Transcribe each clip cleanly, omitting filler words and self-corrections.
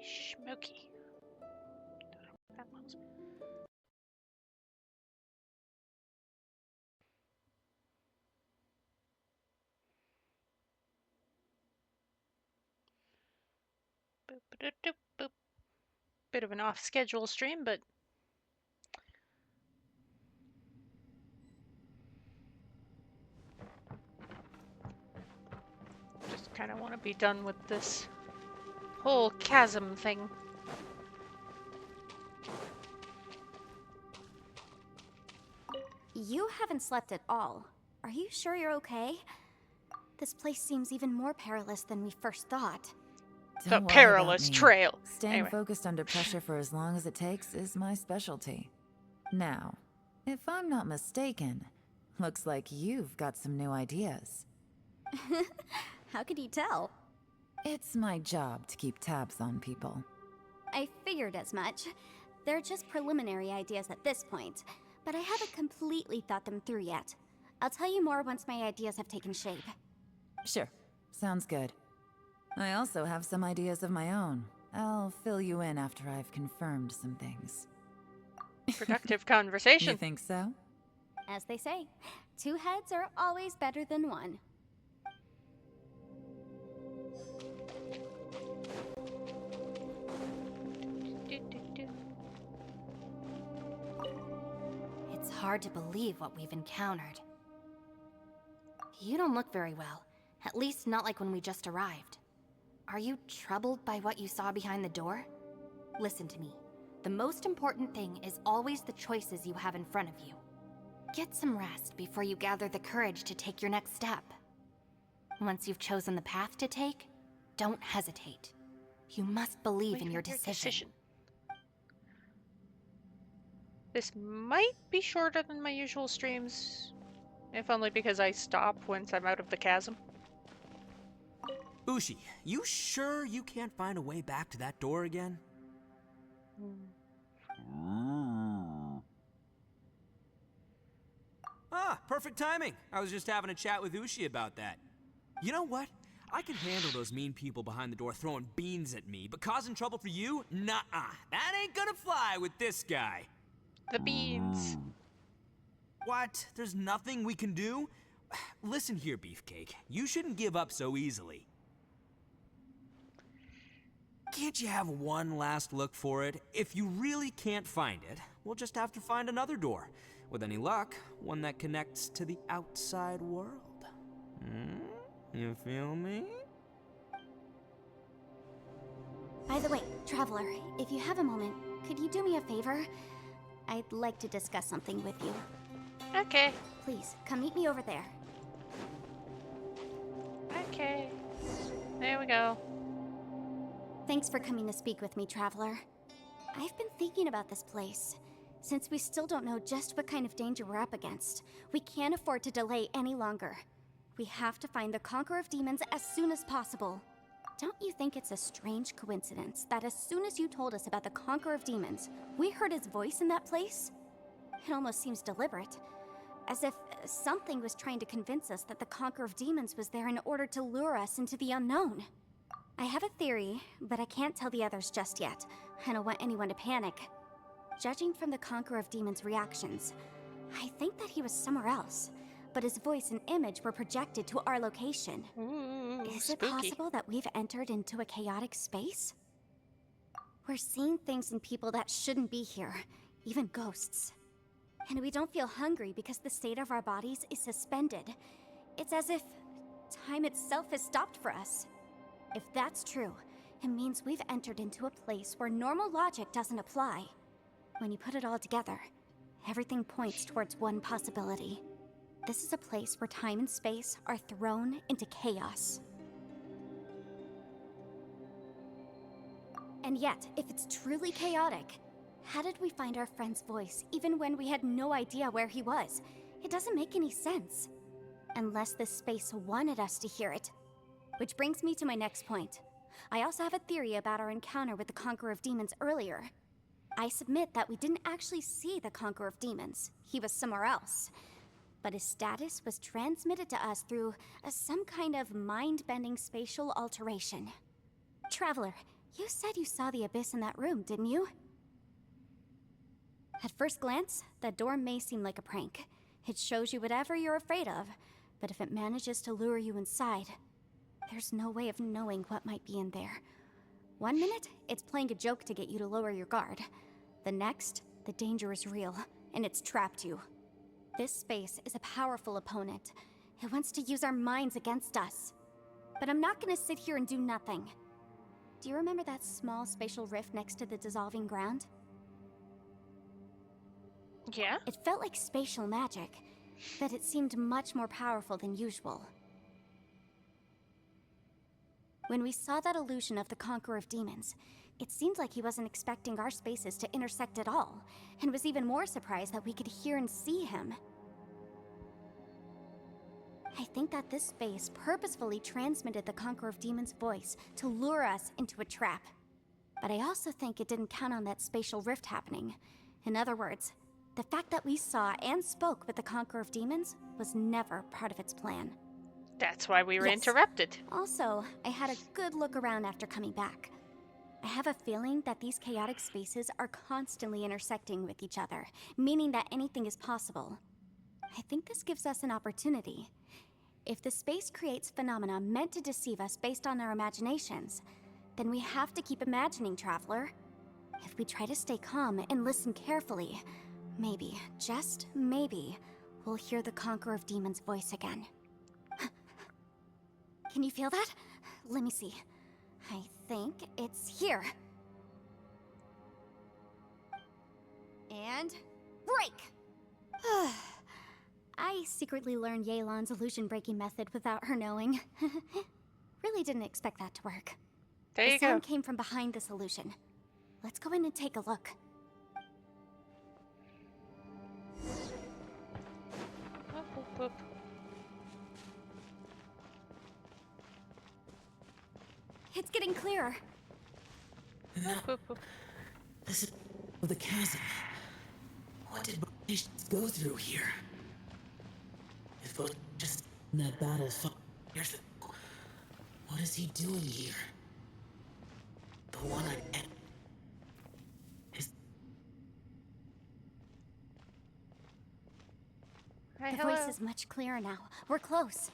Smoky. That was. Boop. Bit of an off-schedule stream, but just kind of want to be done with this whole chasm thing. You haven't slept at all. Are you sure you're okay? This place seems even more perilous than we first thought. The Perilous Trail. Staying Anyway. focused under pressure for as long as it takes is my specialty. Now, if I'm not mistaken, looks like you've got some new ideas. How could you tell? It's my job to keep tabs on people. I figured as much. They're just preliminary ideas at this point, but I haven't completely thought them through yet. I'll tell you more once my ideas have taken shape. Sure, sounds good. I also have some ideas of my own. I'll fill you in after I've confirmed some things. Productive conversation. You think so? As they say, two heads are always better than one. It's hard to believe what we've encountered. You don't look very well. At least not like when we just arrived. Are you troubled by what you saw behind the door? Listen to me. The most important thing is always the choices you have in front of you. Get some rest before you gather the courage to take your next step. Once you've chosen the path to take, don't hesitate. You must believe in your decision. This might be shorter than my usual streams, if only because I stop once I'm out of the chasm. Ushi, you sure you can't find a way back to that door again? Ah, perfect timing. I was just having a chat with Ushi about that. You know what? I can handle those mean people behind the door throwing beans at me, but causing trouble for you? Nuh-uh. That ain't gonna fly with this guy. The beans. What? There's nothing we can do? Listen here, Beefcake. You shouldn't give up so easily. Can't you have one last look for it? If you really can't find it, we'll just have to find another door. With any luck, one that connects to the outside world. You feel me? By the way, Traveler, if you have a moment, could you do me a favor? I'd like to discuss something with you. Okay. Please, come meet me over there. Okay. There we go. Thanks for coming to speak with me, Traveler. I've been thinking about this place. Since we still don't know just what kind of danger we're up against, we can't afford to delay any longer. We have to find the Conqueror of Demons as soon as possible. Don't you think it's a strange coincidence that as soon as you told us about the Conqueror of Demons, we heard his voice in that place? It almost seems deliberate. As if something was trying to convince us that the Conqueror of Demons was there in order to lure us into the unknown. I have a theory, but I can't tell the others just yet. I don't want anyone to panic. Judging from the Conqueror of Demons' reactions, I think that he was somewhere else, but his voice and image were projected to our location. Ooh, Is spooky. it possible that we've entered into a chaotic space? We're seeing things and people that shouldn't be here, even ghosts. And we don't feel hungry because the state of our bodies is suspended. It's as if time itself has stopped for us. If that's true, it means we've entered into a place where normal logic doesn't apply. When you put it all together, everything points towards one possibility. This is a place where time and space are thrown into chaos. And yet, if it's truly chaotic, how did we find our friend's voice even when we had no idea where he was? It doesn't make any sense. Unless this space wanted us to hear it. Which brings me to my next point. I also have a theory about our encounter with the Conqueror of Demons earlier. I submit that we didn't actually see the Conqueror of Demons. He was somewhere else. But his status was transmitted to us through some kind of mind-bending spatial alteration. Traveler, You said you saw the abyss in that room, didn't you? At first glance, that door may seem like a prank. It shows you whatever you're afraid of, but if it manages to lure you inside, there's no way of knowing what might be in there. One minute, it's playing a joke to get you to lower your guard. The next, the danger is real, and it's trapped you. This space is a powerful opponent. It wants to use our minds against us. But I'm not gonna sit here and do nothing. Do you remember that small spatial rift next to the dissolving ground? Yeah? It felt like spatial magic, but it seemed much more powerful than usual. When we saw that illusion of the Conqueror of Demons, it seemed like he wasn't expecting our spaces to intersect at all, and was even more surprised that we could hear and see him. I think that this space purposefully transmitted the Conqueror of Demons' voice to lure us into a trap. But I also think it didn't count on that spatial rift happening. In other words, the fact that we saw and spoke with the Conqueror of Demons was never part of its plan. That's why we were Yes. interrupted. Also, I had a good look around after coming back. I have a feeling that these chaotic spaces are constantly intersecting with each other, meaning that anything is possible. I think this gives us an opportunity. If the space creates phenomena meant to deceive us based on our imaginations, then we have to keep imagining, Traveler. If we try to stay calm and listen carefully, maybe, just maybe, we'll hear the Conqueror of Demons' voice again. Can you feel that? Let me see. I think it's here. And break! I secretly learned Yelan's illusion-breaking method without her knowing. Really didn't expect that to work. There The you go. sound came from behind this illusion. Let's go in and take a look. Whoop, whoop, whoop. It's getting clearer. No, Whoop, whoop. this is the chasm. What did Patience go through here? If it was just in that battle fought years ago, what is he doing here? The one I met is Hi, The hello. voice is much clearer now. We're close.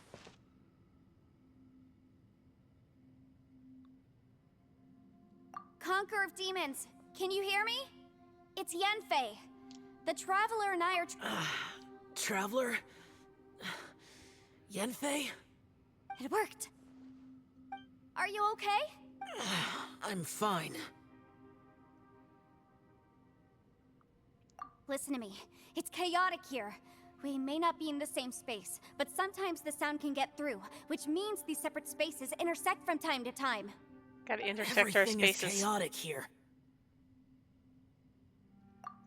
Conqueror of Demons, can you hear me? It's Yenfei. The Traveler and I are Traveler? Yenfei? It worked. Are you okay? I'm fine. Listen to me. It's chaotic here. We may not be in the same space, but sometimes the sound can get through, which means these separate spaces intersect from time to time. Gotta intersect our Everything is spaces. chaotic here.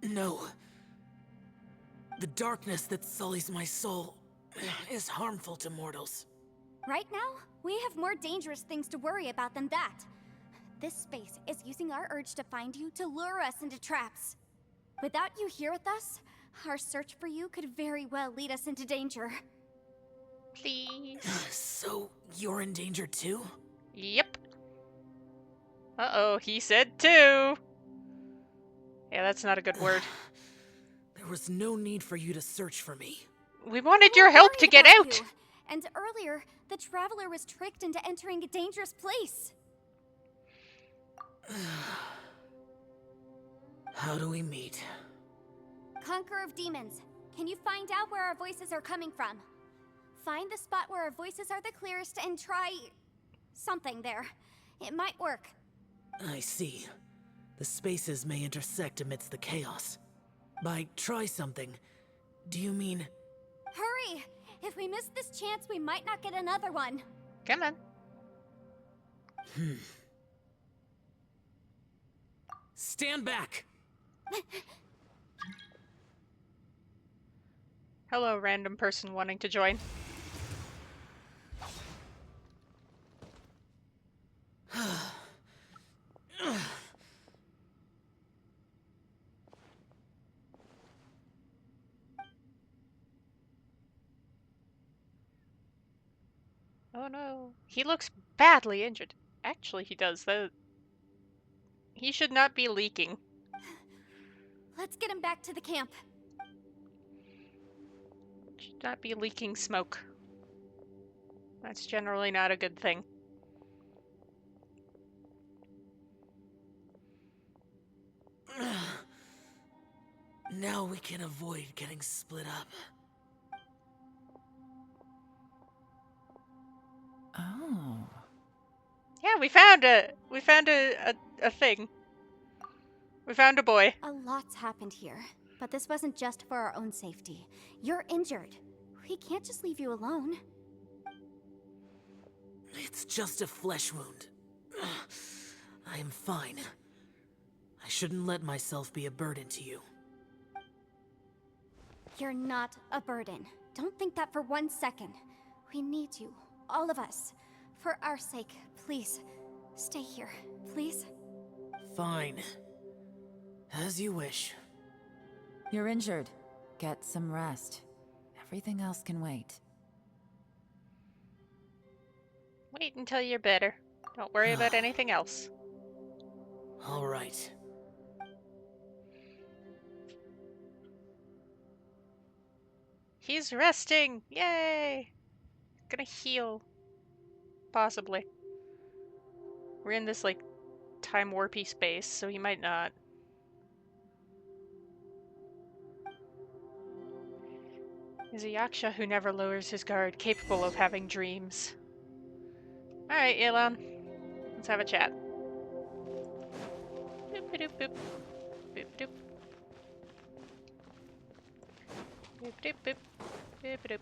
No. The darkness that sullies my soul is harmful to mortals. Right now, we have more dangerous things to worry about than that. This space is using our urge to find you to lure us into traps. Without you here with us, our search for you could very well lead us into danger. Please. So, you're in danger too? Yep. Uh-oh, he said too. Yeah, that's not a good word. There was no need for you to search for me. We wanted We were your help to worried get about out. you. And earlier, the Traveler was tricked into entering a dangerous place. How do we meet? Conqueror of Demons, can you find out where our voices are coming from? Find the spot where our voices are the clearest and try something there. It might work. I see. The spaces may intersect amidst the chaos. By try something, do you mean... Hurry! If we miss this chance, we might not get another one. Come on. Stand back! Hello, random person wanting to join. Oh no. He looks badly injured. Actually, he does. He should not be leaking. Let's get him back to the camp. Should not be leaking smoke. That's generally not a good thing. Now we can avoid getting split up. Oh. Yeah, we found a thing. We found a boy. A lot's happened here, but this wasn't just for our own safety. You're injured. We can't just leave you alone. It's just a flesh wound. I am fine. I shouldn't let myself be a burden to you. You're not a burden. Don't think that for 1 second. We need you, all of us. For our sake, please, stay here, please. Fine. As you wish. You're injured. Get some rest. Everything else can wait. Wait until you're better. Don't worry about anything else. All right. He's resting! Yay! Gonna heal. Possibly. We're in this, like, time warpy space, so he might not. He's a yaksha who never lowers his guard, capable of having dreams. Alright, Elon. Let's have a chat. Boop doop boop. Boop doop. Boop doop boop. Boop doop.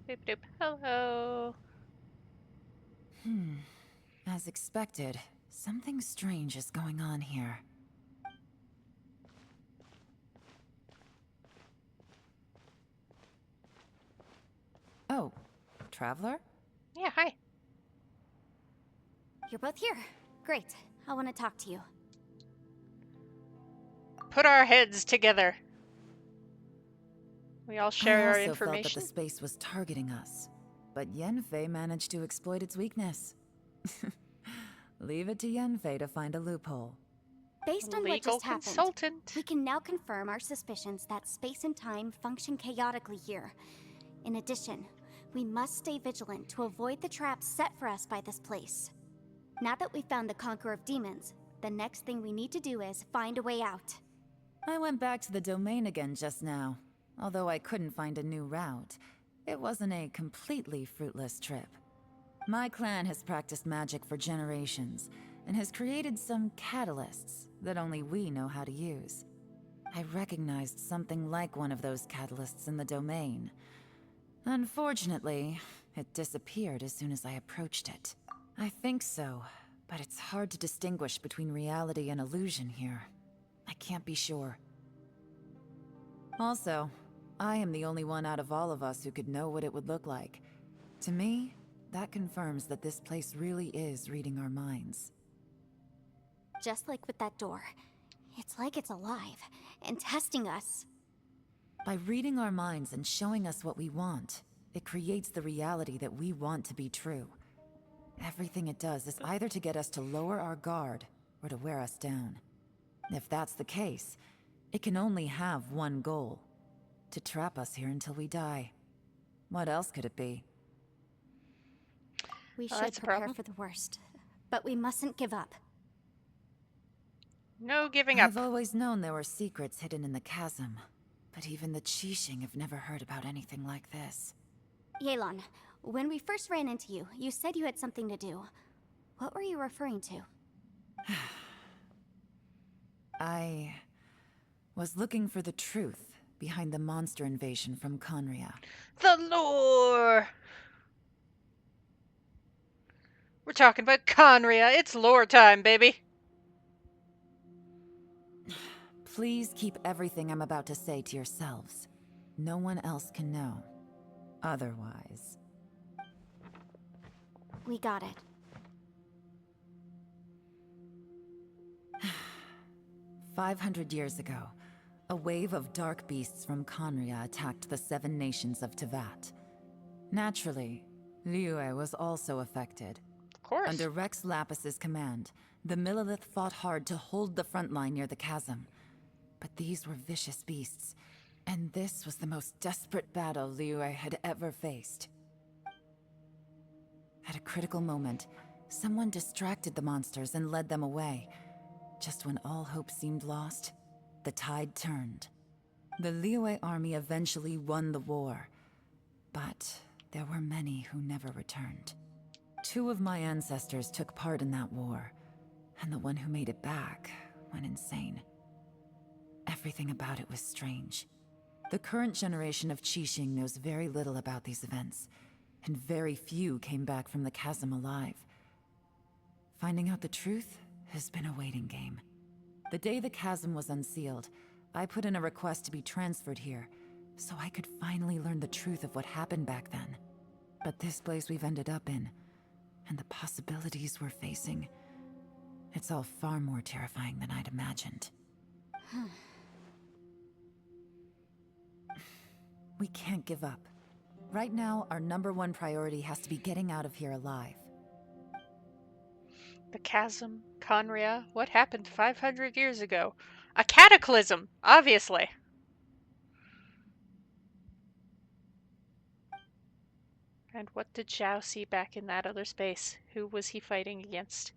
Boop doop. Hello. As expected, something strange is going on here. Oh, Traveler? Yeah, hi. You're both here. Great. I want to talk to you. Put our heads together. We all share our I also felt that information. the space was targeting us, but Yenfei managed to exploit its weakness. Leave it to Yenfei to find a loophole. Based on what Legal just happened, consultant. we can now confirm our suspicions that space and time function chaotically here. In addition, we must stay vigilant to avoid the traps set for us by this place. Now that we've found the Conqueror of Demons, the next thing we need to do is find a way out. I went back to the domain again just now. Although I couldn't find a new route, it wasn't a completely fruitless trip. My clan has practiced magic for generations, and has created some catalysts that only we know how to use. I recognized something like one of those catalysts in the domain. Unfortunately, it disappeared as soon as I approached it. I think so, but it's hard to distinguish between reality and illusion here. I can't be sure. Also, I am the only one out of all of us who could know what it would look like. To me, that confirms that this place really is reading our minds. Just like with that door. It's like it's alive and testing us. By reading our minds and showing us what we want, it creates the reality that we want to be true. Everything it does is either to get us to lower our guard or to wear us down. If that's the case, it can only have one goal: to trap us here until we die. What else could it be? We Well, should that's a prepare problem. for the worst, but we mustn't give up. No giving up. I've always known there were secrets hidden in the chasm, but even the Qixing have never heard about anything like this. Yelan, when we first ran into you, you said you had something to do. What were you referring to? I was looking for the truth behind the monster invasion from Conria. The lore! We're talking about Conria. It's lore time, baby. Please keep everything I'm about to say to yourselves. No one else can know. Otherwise. We got it. 500 years ago, a wave of dark beasts from Conria attacked the 7 nations of Tevat. Naturally, Liyue was also affected. Of course. Under Rex Lapis's command, the Millelith fought hard to hold the front line near the chasm. But these were vicious beasts, and this was the most desperate battle Liyue had ever faced. At a critical moment, someone distracted the monsters and led them away. Just when all hope seemed lost, the tide turned. The Liyue army eventually won the war, but there were many who never returned. 2 of my ancestors took part in that war, and the one who made it back went insane. Everything about it was strange. The current generation of Qixing knows very little about these events, and very few came back from the chasm alive. Finding out the truth has been a waiting game. The day the chasm was unsealed, I put in a request to be transferred here, so I could finally learn the truth of what happened back then. But this place we've ended up in, and the possibilities we're facing, it's all far more terrifying than I'd imagined. We can't give up. Right now, our #1 priority has to be getting out of here alive. The chasm, Conria, what happened 500 years ago? A cataclysm, obviously. And what did Zhao see back in that other space? Who was he fighting against?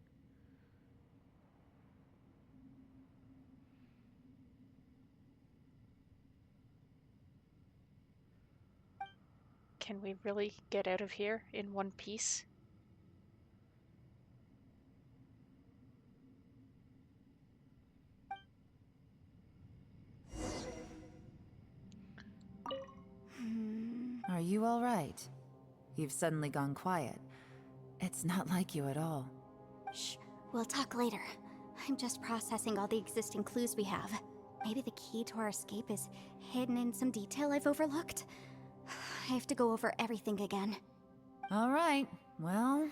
Can we really get out of here in one piece? Are you all right? You've suddenly gone quiet. It's not like you at all. Shh, we'll talk later. I'm just processing all the existing clues we have. Maybe the key to our escape is hidden in some detail I've overlooked. I have to go over everything again. All right, well...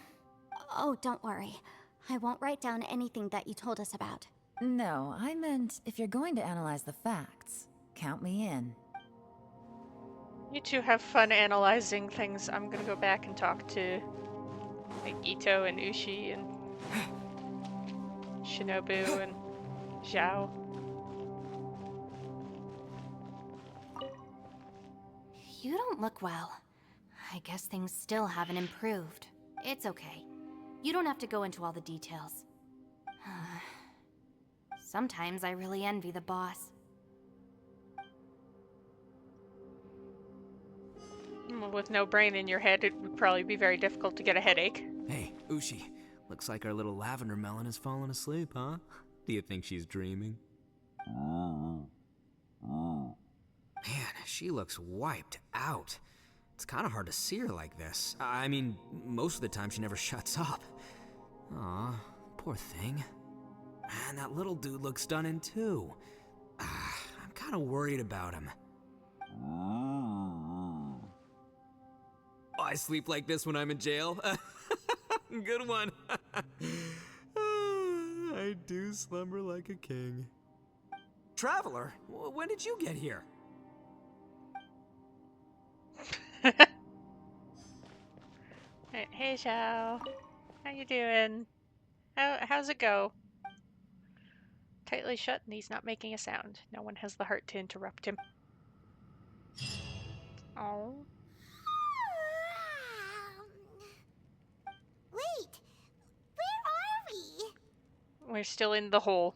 Oh, don't worry. I won't write down anything that you told us about. No, I meant if you're going to analyze the facts, count me in. You two have fun analyzing things. I'm gonna go back and talk to like Ito and Ushi and Shinobu and Zhao. You don't look well. I guess things still haven't improved. It's okay. You don't have to go into all the details. Sometimes I really envy the boss. With no brain in your head, it would probably be very difficult to get a headache. Hey, Ushi. Looks like our little lavender melon has fallen asleep, huh? Do you think she's dreaming? Man, she looks wiped out. It's kind of hard to see her like this. I mean, most of the time she never shuts up. Aw, poor thing. Man, that little dude looks stunning too. I'm kind of worried about him. Oh, I sleep like this when I'm in jail. Good one. I do slumber like a king. Traveler, when did you get here? Hey, Zhao. How you doing? How's it go? Tightly shut and he's not making a sound. No one has the heart to interrupt him. Oh. Wait, where are we? We're still in the hole.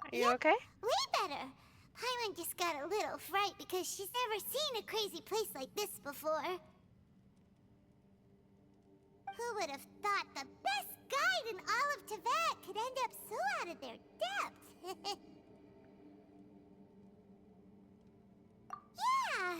Are you okay? Way better. Paimon just got a little fright because she's never seen a crazy place like this before. Who would have thought the best guide in all of Tibet could end up so out of their depth? Yeah!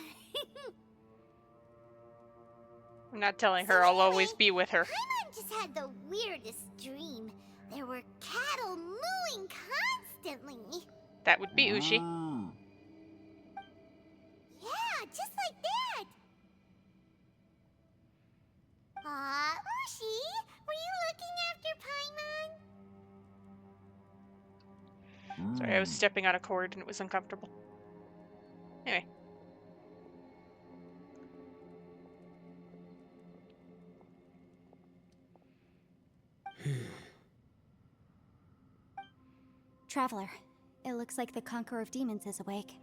I'm not telling So her I'll anyway, always be with her. Paimon just had the weirdest dream. There were cattle mooing constantly. That would be Ushi. Yeah, just like that. Aw, Ushi, were you looking after Paimon? Sorry, I was stepping on a cord and it was uncomfortable. Anyway. Traveler, it looks like the Conqueror of Demons is awake.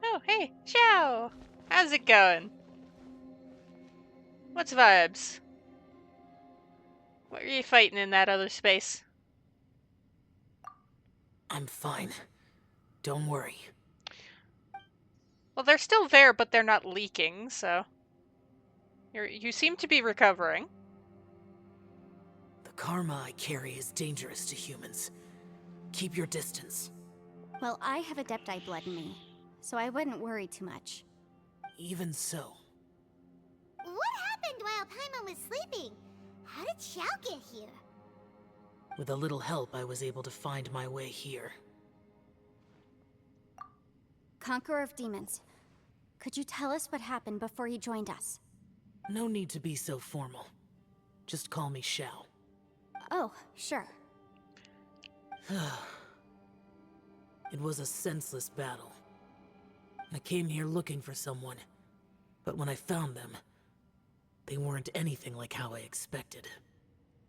Oh, hey, Xiao! How's it going? What's vibes? What are you fighting in that other space? I'm fine. Don't worry. Well, they're still there, but they're not leaking, so... You seem to be recovering. The karma I carry is dangerous to humans. Keep your distance. Well, I have Adepti blood in me, so I wouldn't worry too much. Even so, What happened while Paimon was sleeping? How did Xiao get here? with a little help, I was able to find my way here. Conqueror of Demons, could you tell us what happened before you joined us? No need to be so formal. Just call me Xiao. Oh, sure. It was a senseless battle. I came here looking for someone, but when I found them, they weren't anything like how I expected.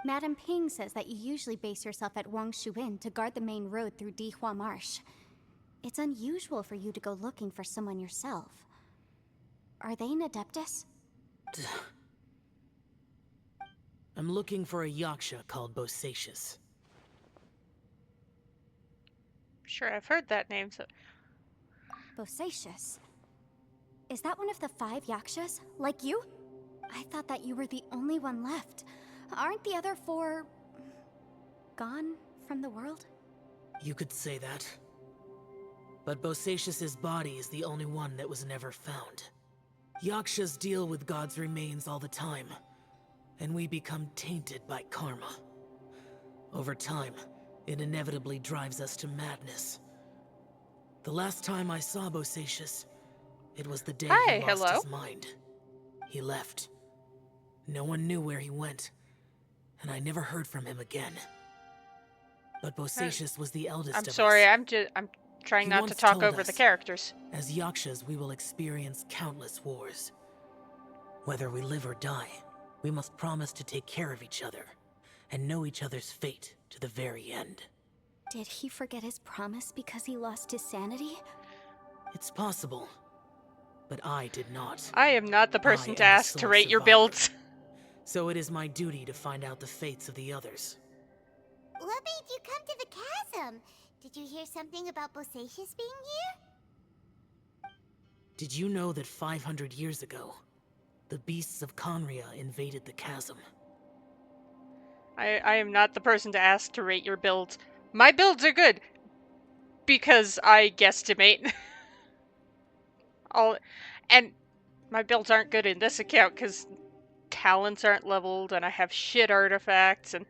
Madame Ping says that you usually base yourself at Wangshu Inn to guard the main road through Dihua Marsh. It's unusual for you to go looking for someone yourself. Are they an Adeptus? I'm looking for a Yaksha called Bosacius. Sure, I've heard that name, so... Bosacius? Is that one of the 5 Yakshas? Like you? I thought that you were the only one left. Aren't the other 4... gone from the world? You could say that. But Bosacius's body is the only one that was never found. Yakshas deal with God's remains all the time, and we become tainted by karma. Over time, it inevitably drives us to madness. The last time I saw Bosacius, it was the day Hi, he lost hello. his mind. He left. No one knew where he went, and I never heard from him again. But Bosacius was the eldest I'm of sorry, us. I'm trying He not to once talk told over the us, characters. As Yakshas, we will experience countless wars. Whether we live or die, we must promise to take care of each other, and know each other's fate to the very end. Did he forget his promise because he lost his sanity? It's possible, but I did not. I am not the person I to am the ask to sole rate your survivor. builds. So it is my duty to find out the fates of the others. What made you come to the chasm? Did you hear something about Bosacius being here? Did you know that 500 years ago, the beasts of Conria invaded the chasm? I am not the person to ask to rate your builds. My builds are good because I guesstimate. And my builds aren't good in this account because talents aren't leveled and I have shit artifacts and...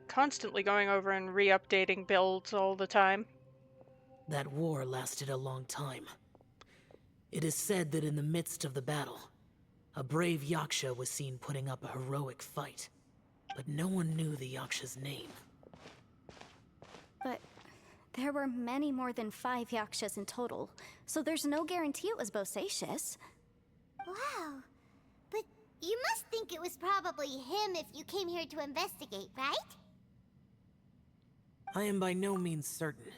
constantly going over and re-updating builds all the time. That war lasted a long time. It is said that in the midst of the battle, a brave Yaksha was seen putting up a heroic fight. But no one knew the Yaksha's name. But there were many more than 5 Yakshas in total, so there's no guarantee it was Bosacius. Wow. But you must think it was probably him if you came here to investigate, right? I am by no means certain,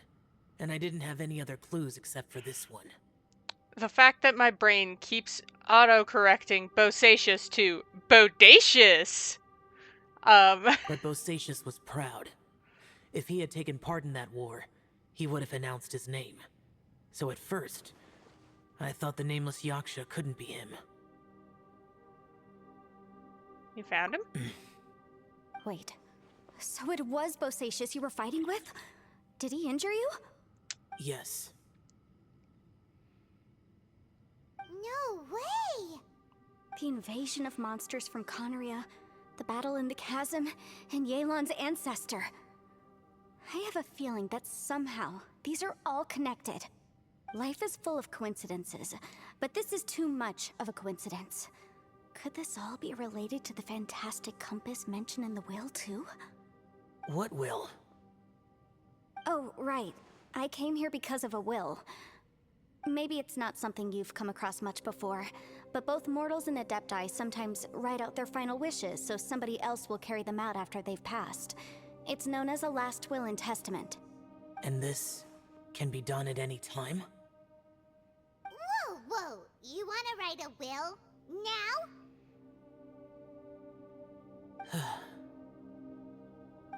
and I didn't have any other clues except for this one. The fact that my brain keeps auto-correcting Bosacius to Bodacious. But Bosacius was proud. If he had taken part in that war, he would have announced his name. So at first, I thought the nameless Yaksha couldn't be him. You found him? Wait, so it was Bosacius you were fighting with? Did he injure you? Yes. No way! The invasion of monsters from Conria, the battle in the chasm, and Yelan's ancestor. I have a feeling that somehow these are all connected. Life is full of coincidences, but this is too much of a coincidence. Could this all be related to the fantastic compass mentioned in the will, too? What will? Oh, right. I came here because of a will. Maybe it's not something you've come across much before, but both mortals and adepti sometimes write out their final wishes so somebody else will carry them out after they've passed. It's known as a last will and testament. And this can be done at any time? Whoa, whoa! You wanna write a will? Now?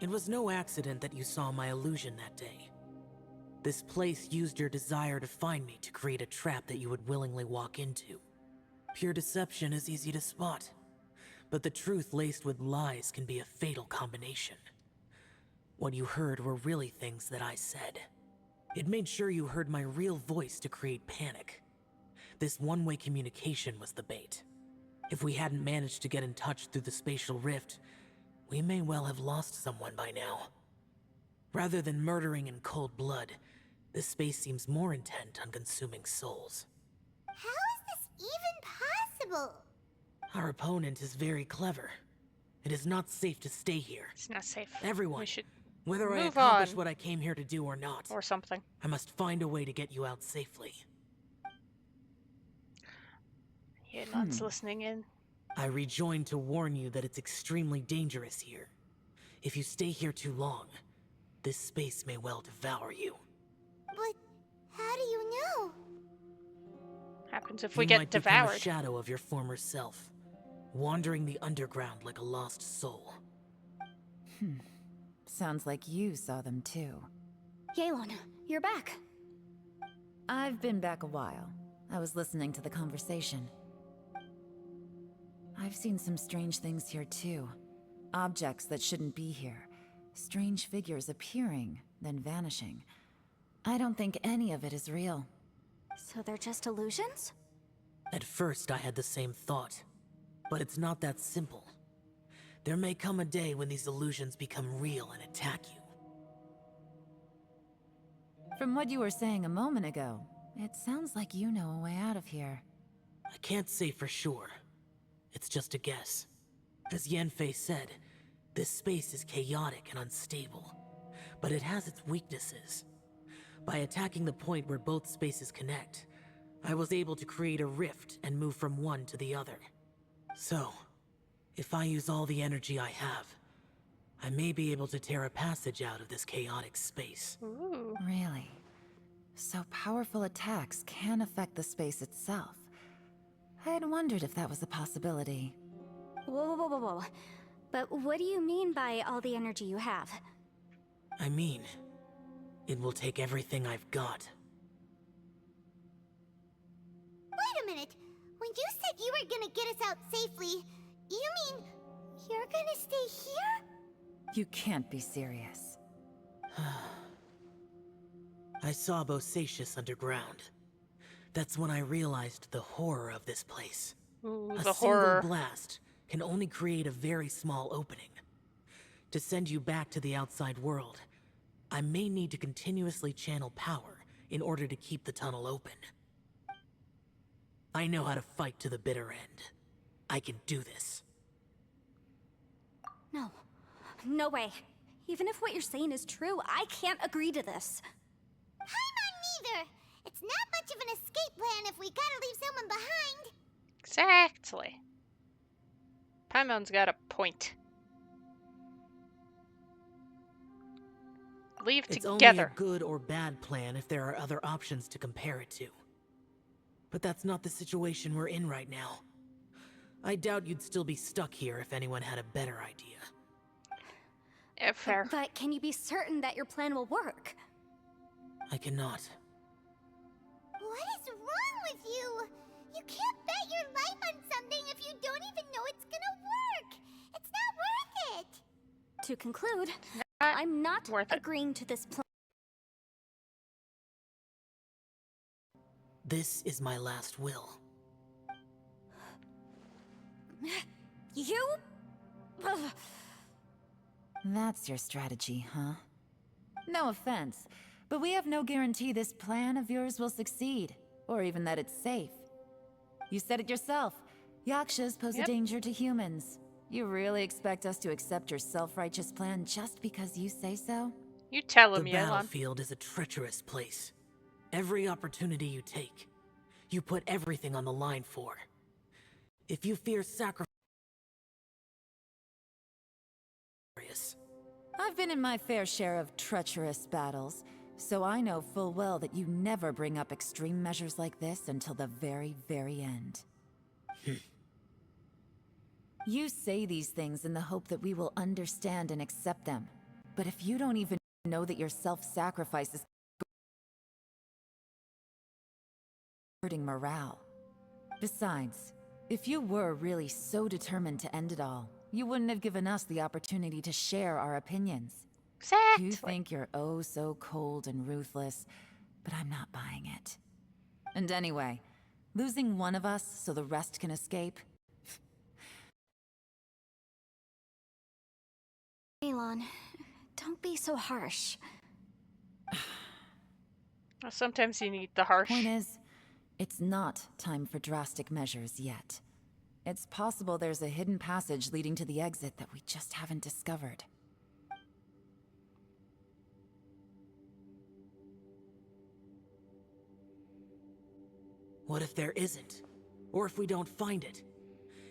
It was no accident that you saw my illusion that day. This place used your desire to find me to create a trap that you would willingly walk into. Pure deception is easy to spot, but the truth laced with lies can be a fatal combination. What you heard were really things that I said. It made sure you heard my real voice to create panic. This one-way communication was the bait. If we hadn't managed to get in touch through the spatial rift, we may well have lost someone by now. Rather than murdering in cold blood, this space seems more intent on consuming souls. How is this even possible? Our opponent is very clever. It is not safe to stay here. It's not safe. Everyone, We should whether I move accomplish on. what I came here to do or not, Or something. I must find a way to get you out safely. Yelan's listening in. I rejoined to warn you that it's extremely dangerous here. If you stay here too long, this space may well devour you. But how do you know? Happens if You we get might become a devoured. shadow of your former self, wandering the underground like a lost soul. Sounds like you saw them too. Yelan, you're back. I've been back a while. I was listening to the conversation. I've seen some strange things here too. Objects that shouldn't be here. Strange figures appearing, then vanishing. I don't think any of it is real. So they're just illusions? At first, I had the same thought. But it's not that simple. There may come a day when these illusions become real and attack you. From what you were saying a moment ago, it sounds like you know a way out of here. I can't say for sure. It's just a guess. As Yanfei said, this space is chaotic and unstable, but it has its weaknesses. By attacking the point where both spaces connect, I was able to create a rift and move from one to the other. So, if I use all the energy I have, I may be able to tear a passage out of this chaotic space. Ooh. Really? So powerful attacks can affect the space itself. I had wondered if that was a possibility. Whoa, whoa, whoa, whoa. But what do you mean by all the energy you have? I mean, it will take everything I've got. Wait a minute. When you said you were gonna get us out safely, you mean you're gonna stay here? You can't be serious. I saw Bosacius underground. That's when I realized the horror of this place. Ooh, A the single horror. blast can only create a very small opening. To send you back to the outside world, I may need to continuously channel power in order to keep the tunnel open. I know how to fight to the bitter end. I can do this. No. No way. Even if what you're saying is true, I can't agree to this. Paimon neither. It's not much of an escape plan if we gotta leave someone behind. Exactly. Paimon's got a point. Leave It's together. only a good or bad plan if there are other options to compare it to. But that's not the situation we're in right now. I doubt you'd still be stuck here if anyone had a better idea. Fair. But can you be certain that your plan will work? I cannot. What is wrong with you? You can't bet your life on something if you don't even know it's gonna work. It's not worth it. To conclude, Not I'm not worth it. agreeing to this plan. This is my last will. You? Ugh. That's your strategy, huh? No offense, but we have no guarantee this plan of yours will succeed, or even that it's safe. You said it yourself. Yakshas pose Yep. a danger to humans. You really expect us to accept your self-righteous plan just because you say so? You tell The him, Yelan. battlefield is a treacherous place. Every opportunity you take, you put everything on the line for. If you fear sacrifice, I've been in my fair share of treacherous battles, so I know full well that you never bring up extreme measures like this until the very, very end. You say these things in the hope that we will understand and accept them. But if you don't even know that your self-sacrifice is hurting morale. Besides, if you were really so determined to end it all, you wouldn't have given us the opportunity to share our opinions. Exactly. You think you're oh so cold and ruthless, but I'm not buying it. And anyway, losing one of us so the rest can escape? Elon, don't be so harsh. Sometimes you need the harsh. Point is, it's not time for drastic measures yet. It's possible there's a hidden passage leading to the exit that we just haven't discovered. what if there isn't? Or if we don't find it?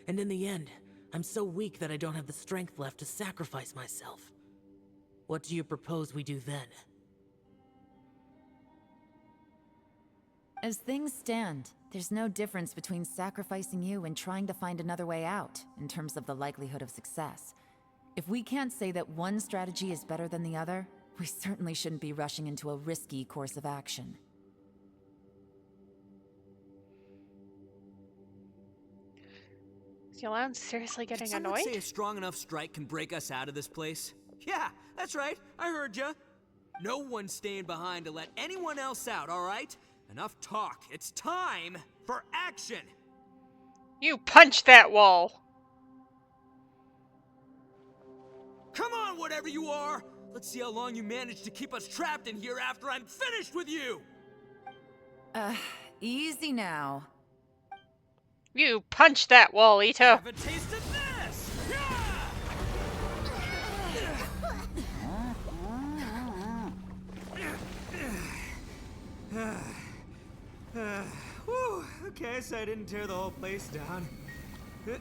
And in the end, I'm so weak that I don't have the strength left to sacrifice myself. What do you propose we do then? As things stand, there's no difference between sacrificing you and trying to find another way out, in terms of the likelihood of success. If we can't say that one strategy is better than the other, we certainly shouldn't be rushing into a risky course of action. Is Yelan seriously Did getting someone annoyed? say a strong enough strike can break us out of this place? Yeah, that's right. I heard ya. No one's staying behind to let anyone else out, all right? Enough talk. It's time for action. You punch that wall! Come on, whatever you are. Let's see how long you manage to keep us trapped in here after I'm finished with you. Easy now. You punch that wall, Ito! Have a taste of this. Whew, okay, so I didn't tear the whole place down. But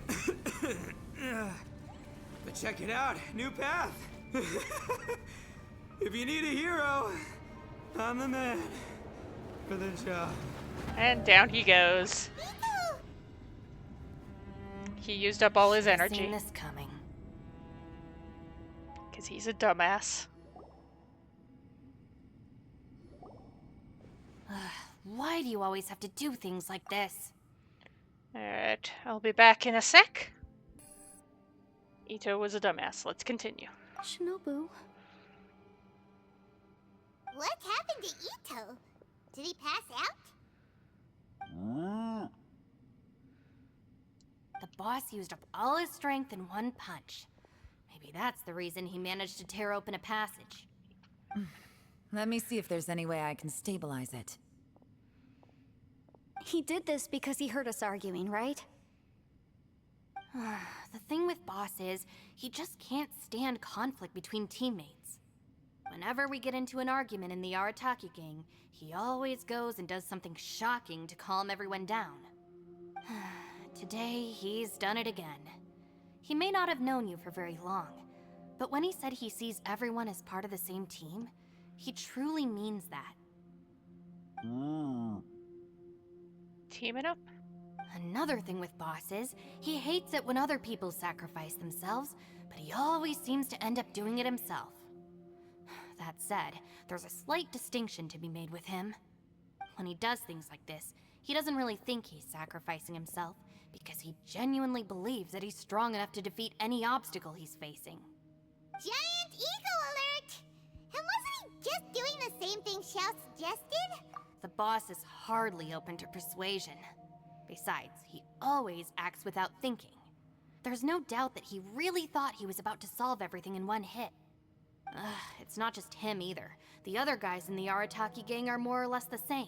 check it out, new path. If you need a hero, I'm the man for the job. And down he goes. He used up all his Seen energy. this coming. Because he's a dumbass. Why do you always have to do things like this? Alright, I'll be back in a sec. Ito was a dumbass. Let's continue. Shinobu. What happened to Ito? Did he pass out? The boss used up all his strength in one punch. Maybe that's the reason he managed to tear open a passage. Let me see if there's any way I can stabilize it. He did this because he heard us arguing, right? The thing with Boss is, he just can't stand conflict between teammates. Whenever we get into an argument in the Arataki gang, he always goes and does something shocking to calm everyone down. Today, he's done it again. He may not have known you for very long, but when he said he sees everyone as part of the same team, he truly means that. Teaming up? Another thing with Boss is, he hates it when other people sacrifice themselves, but he always seems to end up doing it himself. That said, there's a slight distinction to be made with him. When he does things like this, he doesn't really think he's sacrificing himself, because he genuinely believes that he's strong enough to defeat any obstacle he's facing. Giant ego alert! And wasn't he just doing the same thing Xiao suggested? The boss is hardly open to persuasion. Besides, he always acts without thinking. There's no doubt that he really thought he was about to solve everything in one hit. It's not just him either. The other guys in the Arataki gang are more or less the same.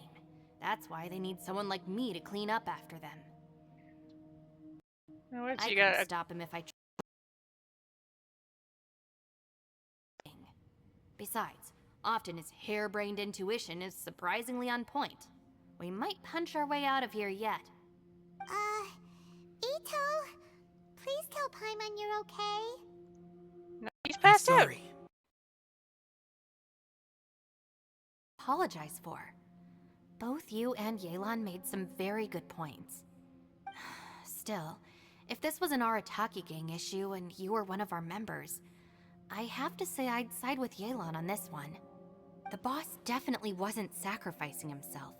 That's why they need someone like me to clean up after them. What I you couldn't got? stop him if I tried. Besides, Often his harebrained intuition is surprisingly on point. We might punch our way out of here yet. Ito, please tell Paimon you're okay. No, he's I'm passed out. sorry. Apologize for. Both you and Yelan made some very good points. Still, if this was an Arataki gang issue and you were one of our members, I have to say I'd side with Yelan on this one. The boss definitely wasn't sacrificing himself.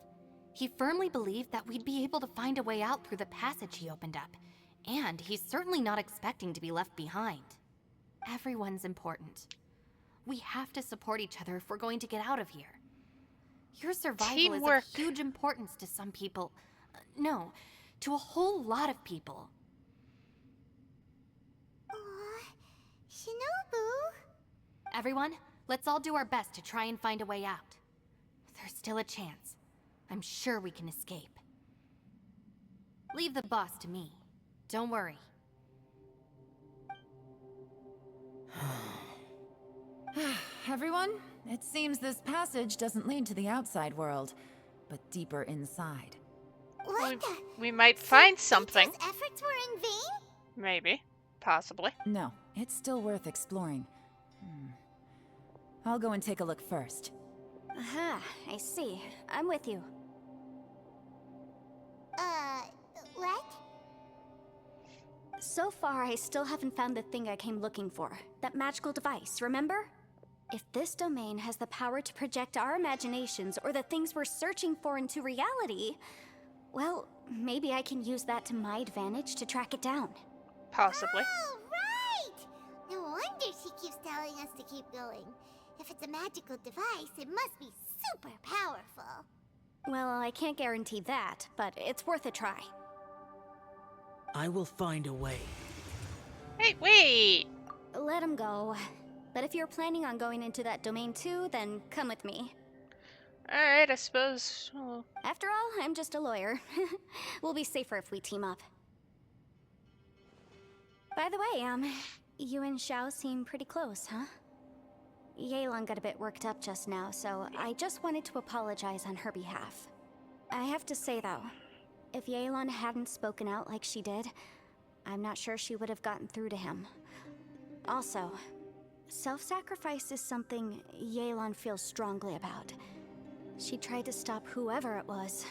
He firmly believed that we'd be able to find a way out through the passage he opened up, and he's certainly not expecting to be left behind. Everyone's important. We have to support each other if we're going to get out of here. Your survival Teamwork. is of huge importance to some people. No, to a whole lot of people. Aw, Shinobu. Everyone, let's all do our best to try and find a way out. There's still a chance. I'm sure we can escape. Leave the boss to me. Don't worry. Everyone, it seems this passage doesn't lead to the outside world, but deeper inside. What the? We might find So something. Ito's efforts were in vain? Maybe. Possibly. No, it's still worth exploring. I'll go and take a look first. Aha, I see. I'm with you. What? So far, I still haven't found the thing I came looking for. That magical device, remember? If this domain has the power to project our imaginations or the things we're searching for into reality, well, maybe I can use that to my advantage to track it down. Possibly. Oh, right! No wonder she keeps telling us to keep going. If it's a magical device, it must be super powerful. Well, I can't guarantee that, but it's worth a try. I will find a way. Hey, wait! Let him go. But if you're planning on going into that domain too, then come with me. Alright, I suppose. Well, After all, I'm just a lawyer. We'll be safer if we team up. By the way, you and Xiao seem pretty close, huh? Yelan got a bit worked up just now, so I just wanted to apologize on her behalf. I have to say though, if Yelan hadn't spoken out like she did, I'm not sure she would have gotten through to him. Also, self-sacrifice is something Yelan feels strongly about. She tried to stop whoever it was.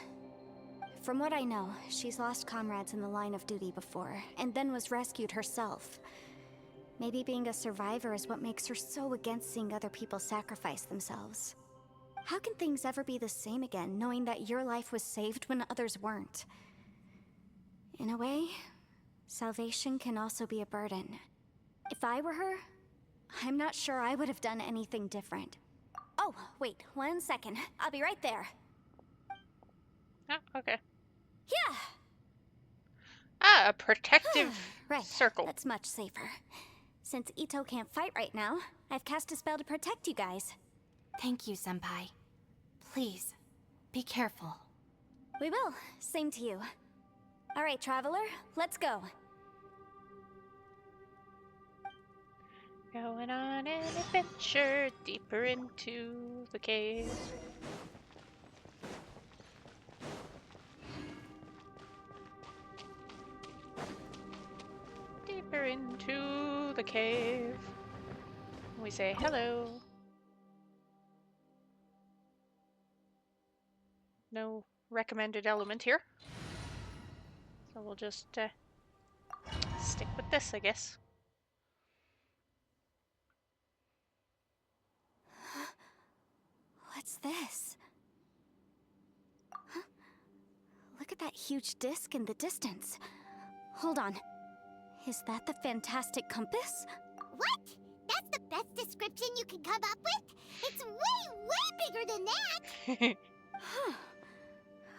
From what I know, she's lost comrades in the line of duty before, and then was rescued herself. Maybe being a survivor is what makes her so against seeing other people sacrifice themselves. How can things ever be the same again, knowing that your life was saved when others weren't? In a way, salvation can also be a burden. If I were her, I'm not sure I would have done anything different. Oh, wait, 1 second. I'll be right there. oh, okay. Yeah! Ah, a protective Right, circle. that's much safer. Since Ito can't fight right now, I've cast a spell to protect you guys. Thank you, Senpai. Please, be careful. We will. Same to you. All right, Traveler, let's go. Going on an adventure deeper into the cave. Deeper into the cave. We say hello. No recommended element here. So we'll just stick with this, I guess. What's this? Huh? Look at that huge disc in the distance. Hold on. Is that the fantastic compass? What? That's the best description you can come up with? It's way, way bigger than that! Huh.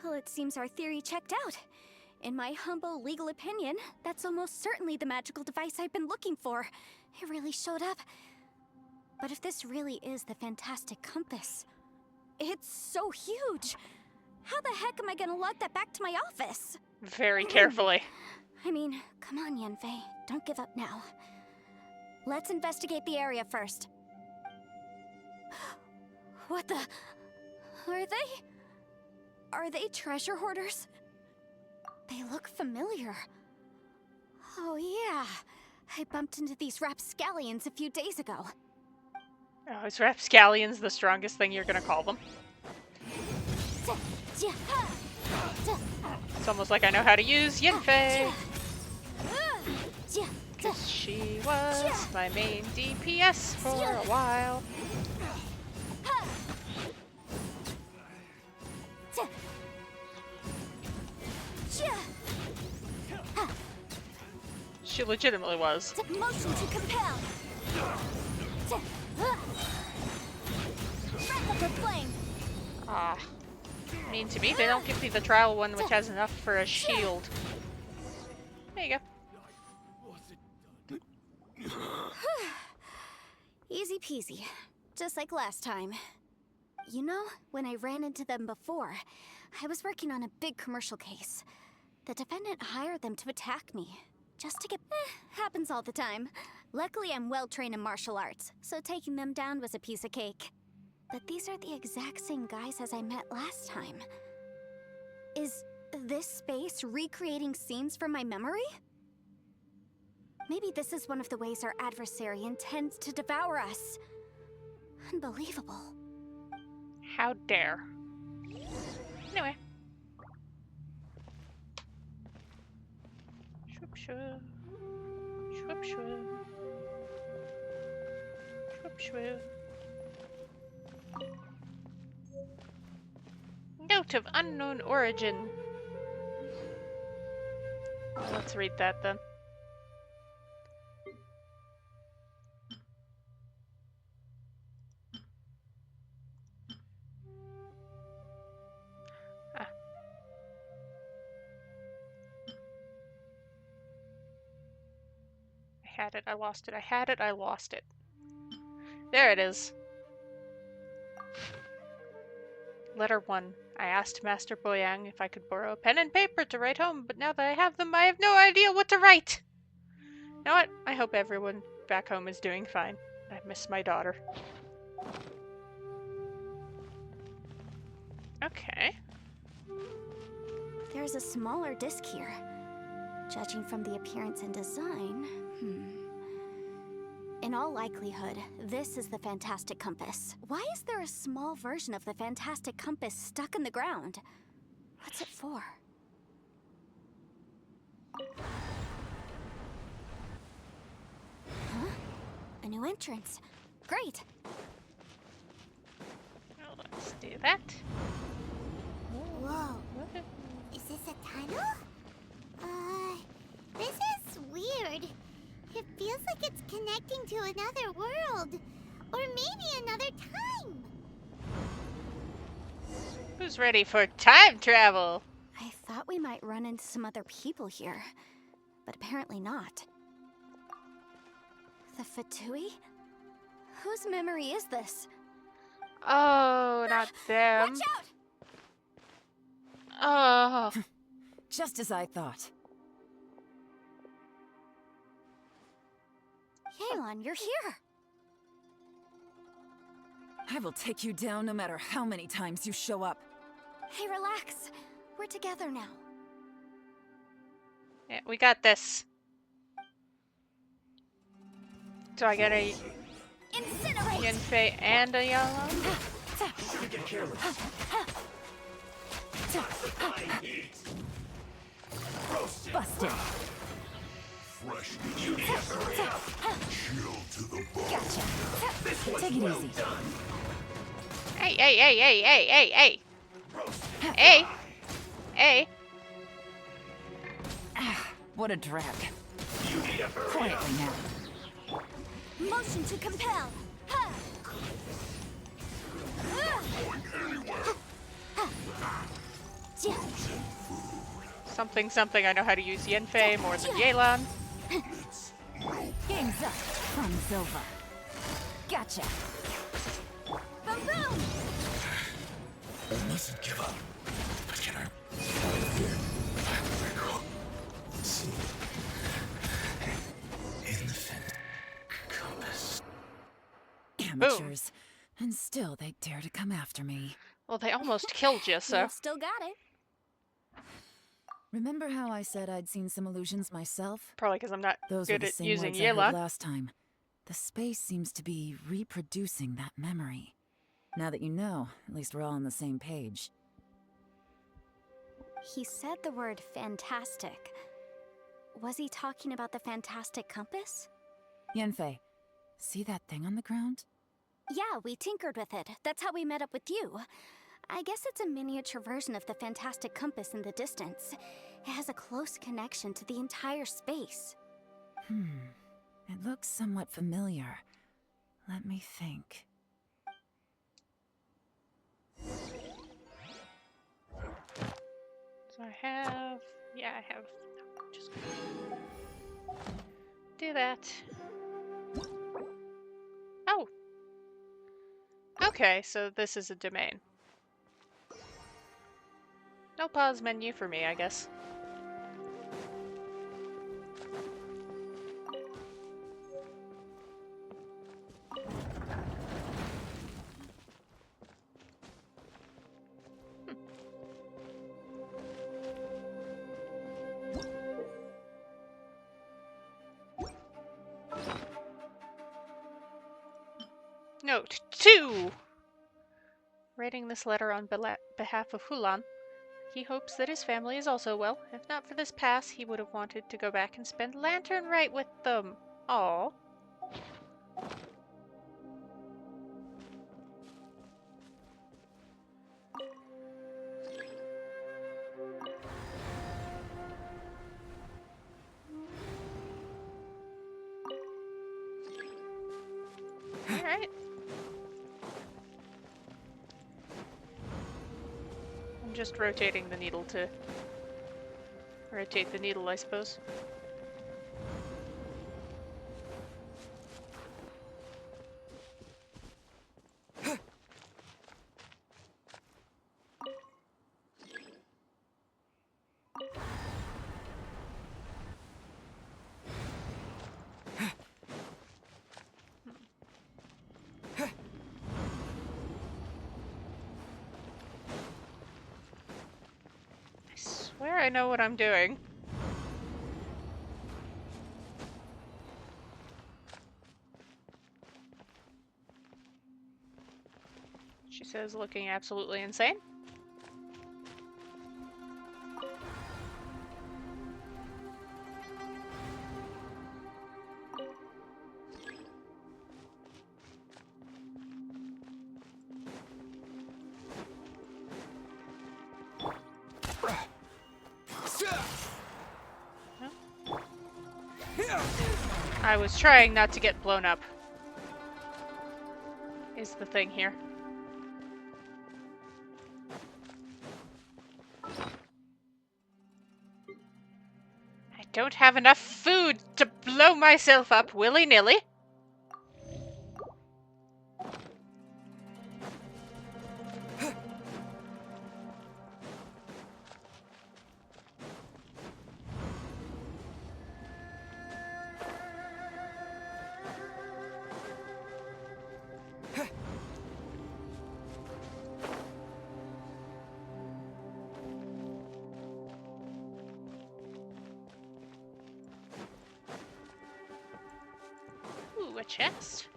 Well, it seems our theory checked out. In my humble legal opinion, that's almost certainly the magical device I've been looking for. It really showed up. But if this really is the fantastic compass, it's so huge. How the heck am I gonna lug that back to my office? Very carefully. I mean, come on, Yanfei. Don't give up now. Let's investigate the area first. What the? Are they? Are they treasure hoarders? They look familiar. Oh yeah, I bumped into these rapscallions a few days ago. Oh, is rapscallions the strongest thing you're gonna call them? It's almost like I know how to use Yinfei. Because she was my main DPS for a while. She legitimately was. Motion to compel. Wrap up her flame. Ah. Mean to me, they don't give me the trial one which has enough for a shield. There you go. Easy peasy. Just like last time. You know, when I ran into them before, I was working on a big commercial case. The defendant hired them to attack me. Just to get... happens all the time. Luckily, I'm well trained in martial arts, so taking them down was a piece of cake. But these are the exact same guys as I met last time. Is this space recreating scenes from my memory? Maybe this is one of the ways our adversary intends to devour us. Unbelievable. How dare. Anyway. Shwoop shwoop. Shwoop shwoop. Shwoop shwoop. Note of unknown origin. Let's read that then. Ah. I had it, I lost it, I had it, I lost it. There it is. Letter 1. I asked Master Boyang if I could borrow a pen and paper to write home, but now that I have them, I have no idea what to write! You know what? I hope everyone back home is doing fine. I miss my daughter. Okay. There's a smaller disc here. Judging from the appearance and design, In all likelihood, this is the Fantastic Compass. Why is there a small version of the Fantastic Compass stuck in the ground? What's it for? Huh? A new entrance. Great! Well, let's do that. Whoa. Is this a tunnel? This is weird. It feels like it's connecting to another world. Or maybe another time. Who's ready for time travel? I thought we might run into some other people here, but apparently not. The Fatui? Whose memory is this? Oh, not them. Watch out! Oh. Just as I thought. Yelan, you're here! I will take you down no matter how many times you show up. Hey, relax. We're together now. Yeah, we got this. So I get a Incinerate! Yinfei and a yellow. Busted. Gotcha. Take it easy. Hey, hey, hey, hey, hey, hey, hey. Hey. Hey. Ah, what a drag. Quietly now. Motion to compel! Ha! Something, something. I know how to use Yinfei more than Yelan. Game's up. Fun's over. Gotcha. Boom boom! I mustn't give up. But can I? See. In the fin. Compass. Amateurs. And still they dare to come after me. Well, they almost killed you, so. You've still got it. Remember how I said I'd seen some illusions myself? Probably because I'm not Those were good the at same using words I heard Yela. last time. The space seems to be reproducing that memory. Now that you know, at least we're all on the same page. He said the word fantastic. Was he talking about the fantastic compass? Yanfei, see that thing on the ground? Yeah, we tinkered with it. That's how we met up with you. I guess it's a miniature version of the fantastic compass in the distance. It has a close connection to the entire space. It looks somewhat familiar. Let me think. So I have... Yeah, I have... Just do that. Oh! Okay, so this is a domain. No pause menu for me, I guess. Note 2! Writing this letter on behalf of Hulan. He hopes that his family is also well. If not for this pass, he would have wanted to go back and spend Lantern Rite with them. Aww. Alright. I'm just rotating the needle to rotate the needle, I suppose. I swear I know what I'm doing. She says, looking absolutely insane. I was trying not to get blown up, is the thing here. I don't have enough food to blow myself up willy-nilly. Ooh, a chest.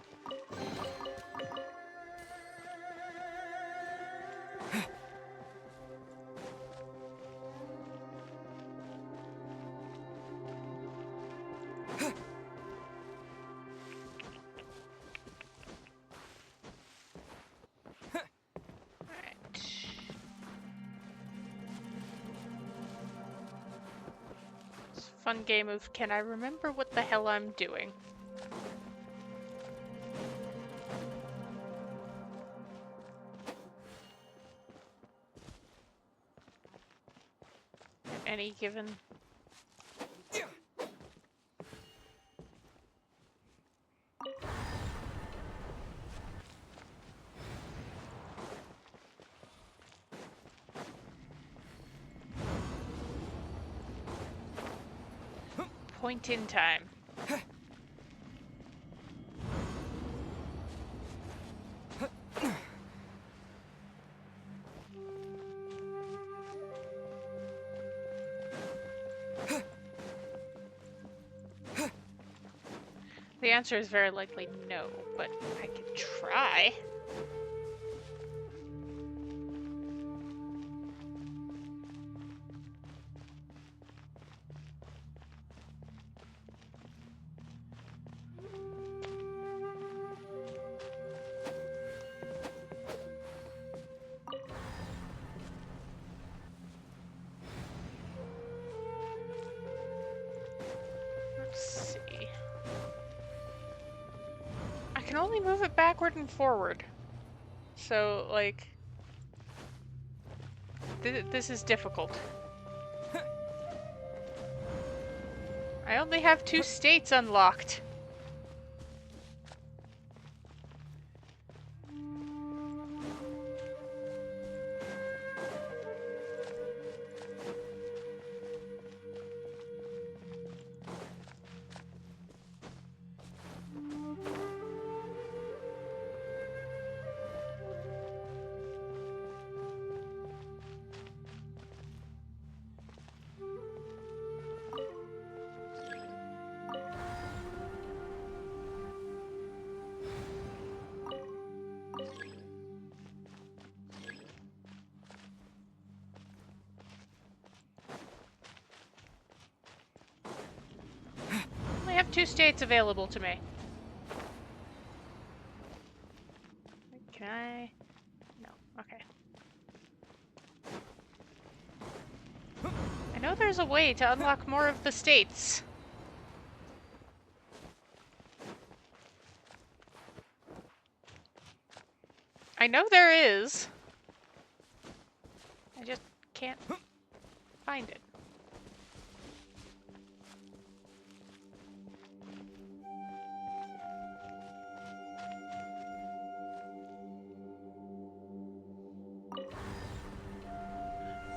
Fun game of, can I remember what the hell I'm doing? At any given... point in time. The answer is very likely no, but I could try. Let's see. I can only move it backward and forward. So, like... this is difficult. I only have 2 states unlocked. I have 2 states available to me. Can I? No. Okay. I know there's a way to unlock more of the states. I know there is. I just can't find it.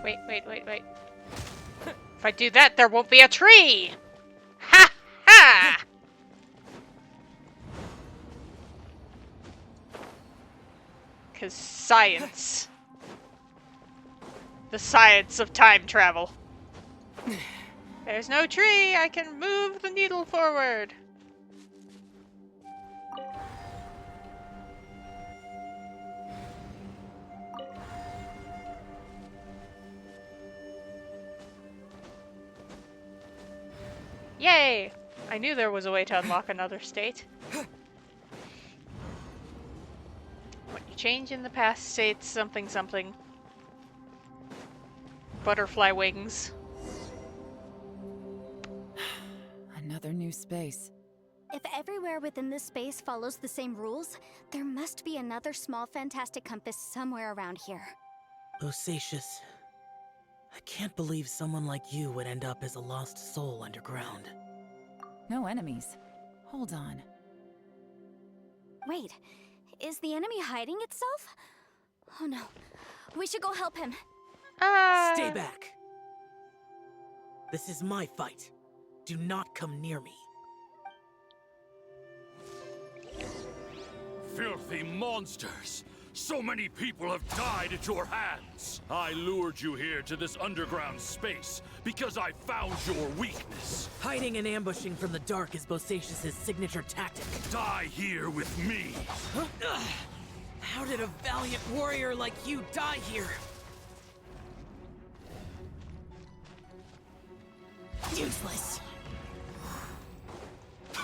Wait. If I do that, there won't be a tree! Ha ha! 'Cause science. The science of time travel. There's no tree, I can move the needle forward. Yay! I knew there was a way to unlock another state. When you change in the past state, something something. Butterfly wings. Another new space. If everywhere within this space follows the same rules, there must be another small fantastic compass somewhere around here. Bosacious. I can't believe someone like you would end up as a lost soul underground. No enemies. Hold on. Wait, is the enemy hiding itself? Oh no, we should go help him. Stay back! This is my fight. Do not come near me. Filthy monsters! So many people have died at your hands! I lured you here to this underground space because I found your weakness. Hiding and ambushing from the dark is Bosacious's signature tactic. Die here with me! Huh? How did a valiant warrior like you die here? Useless.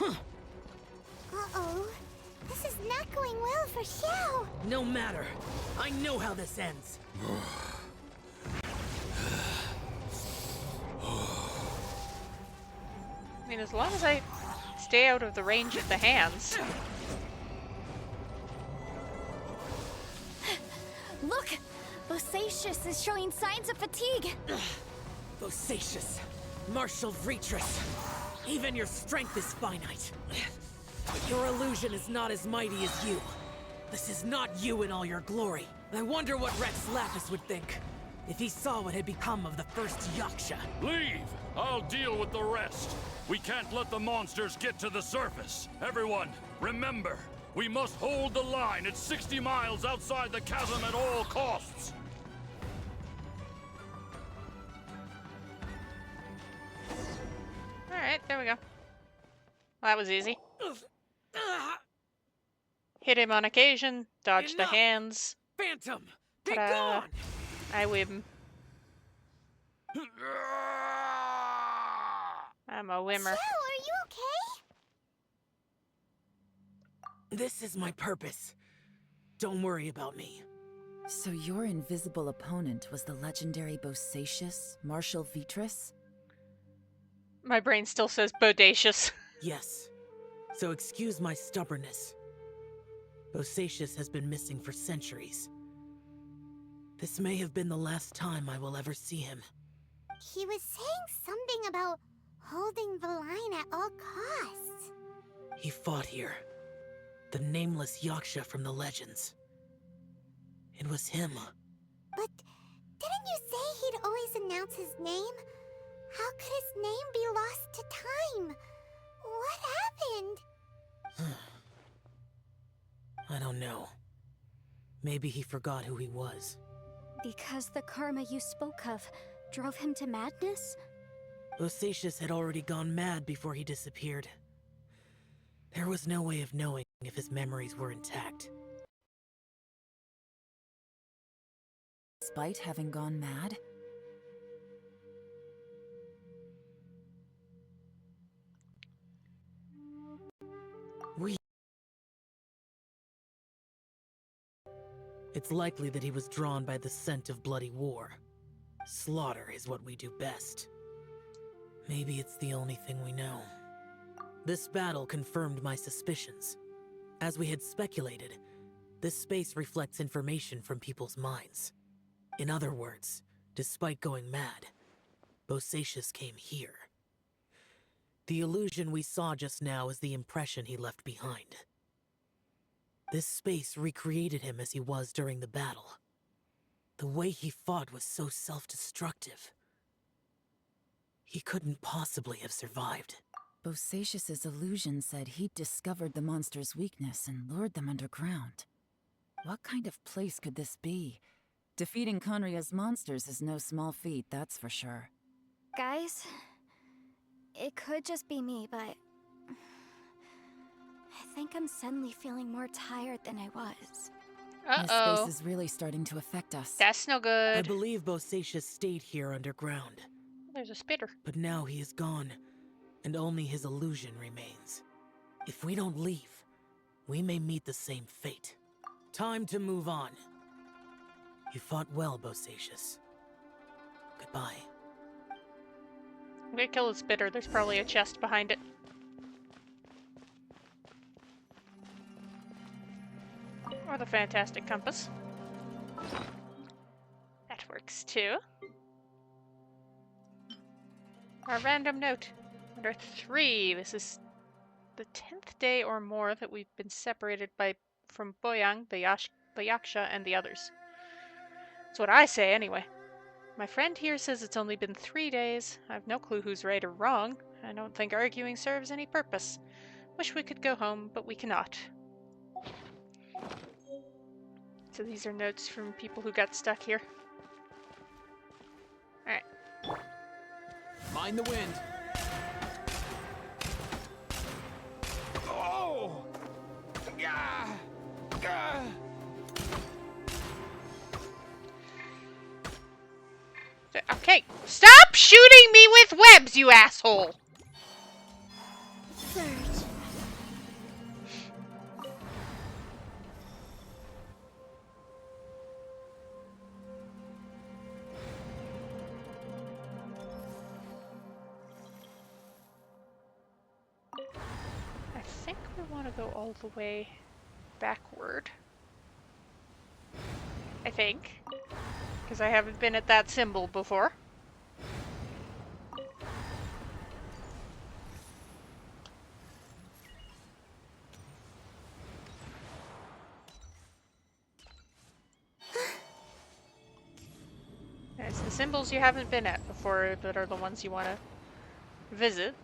Uh-oh. This is not going well for Xiao. No matter. I know how this ends. I mean, as long as I stay out of the range of the hands. Look! Bosacious is showing signs of fatigue. Bosacious. Martial Retreat. Even your strength is finite. But your illusion is not as mighty as you. This is not you in all your glory. I wonder what Rex Lapis would think if he saw what had become of the first Yaksha. Leave! I'll deal with the rest. We can't let the monsters get to the surface. Everyone, remember, we must hold the line at 60 miles outside the chasm at all costs. Alright, there we go. Well, that was easy. Hit him on occasion, dodge the Enough! hands. Phantom! Be Ta-da. gone! I whim. I'm a whimmer. Joe, are you okay? This is my purpose. Don't worry about me. So your invisible opponent was the legendary Bosacius, Marshal Vitris? My brain still says bodacious. Yes. So excuse my stubbornness. Bosacius has been missing for centuries. This may have been the last time I will ever see him. He was saying something about holding the line at all costs. He fought here. The nameless Yaksha from the legends. It was him. But didn't you say he'd always announce his name? How could his name be lost to time? What happened? I don't know. Maybe he forgot who he was. Because the karma you spoke of drove him to madness? Bosacius had already gone mad before he disappeared. There was no way of knowing if his memories were intact. Despite having gone mad? It's likely that he was drawn by the scent of bloody war. Slaughter is what we do best. Maybe it's the only thing we know. This battle confirmed my suspicions. As we had speculated, this space reflects information from people's minds. In other words, despite going mad, Bosacius came here. The illusion we saw just now is the impression he left behind. This space recreated him as he was during the battle. The way he fought was so self-destructive. He couldn't possibly have survived. Bosacius's illusion said he'd discovered the monster's weakness and lured them underground. What kind of place could this be? Defeating Conria's monsters is no small feat, that's for sure. Guys, it could just be me, but I think I'm suddenly feeling more tired than I was. This Uh-oh. space is really starting to affect us. That's no I good. believe Bosacius stayed here underground, There's a spitter. but now he is gone, and only his illusion remains. If we don't leave, we may meet the same fate. Time to move on. You fought well, Bosacius. Goodbye. I'm gonna kill the spitter. There's probably a chest behind it. Or the fantastic compass. That works too. Our random note. Under 3. This is the 10th day or more that we've been separated from Boyang, the Yaksha, and the others. That's what I say anyway. My friend here says it's only been 3 days. I have no clue who's right or wrong. I don't think arguing serves any purpose. Wish we could go home, but we cannot. So these are notes from people who got stuck here. Alright. Mind the wind. Oh! Gah! Gah! Okay, stop shooting me with webs, you asshole! Surge. I think we want to go all the way backward. I think. Because I haven't been at that symbol before. It's the symbols you haven't been at before that are the ones you want to visit.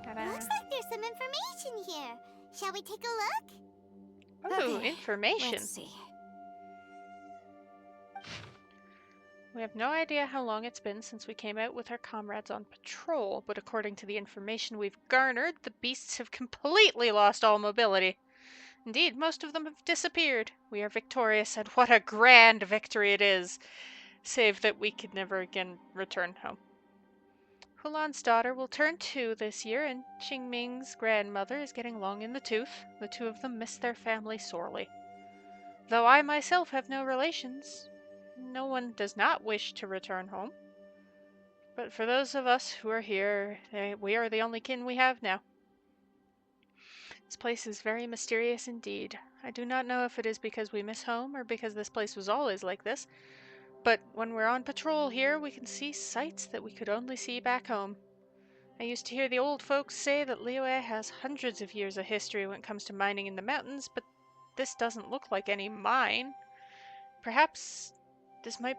Ta-da. Looks like there's some information here. Shall we take a look? Ooh, Okay, information. Let's see. We have no idea how long it's been since we came out with our comrades on patrol, but according to the information we've garnered, the beasts have completely lost all mobility. Indeed, most of them have disappeared. We are victorious, and what a grand victory it is, save that we could never again return home. Hulan's daughter will turn 2 this year, and Qingming's grandmother is getting long in the tooth. The two of them miss their family sorely. Though I myself have no relations, no one does not wish to return home. But for those of us who are here, we are the only kin we have now. This place is very mysterious indeed. I do not know if it is because we miss home or because this place was always like this, but when we're on patrol here, we can see sights that we could only see back home. I used to hear the old folks say that Liyue has hundreds of years of history when it comes to mining in the mountains, but this doesn't look like any mine. Perhaps this might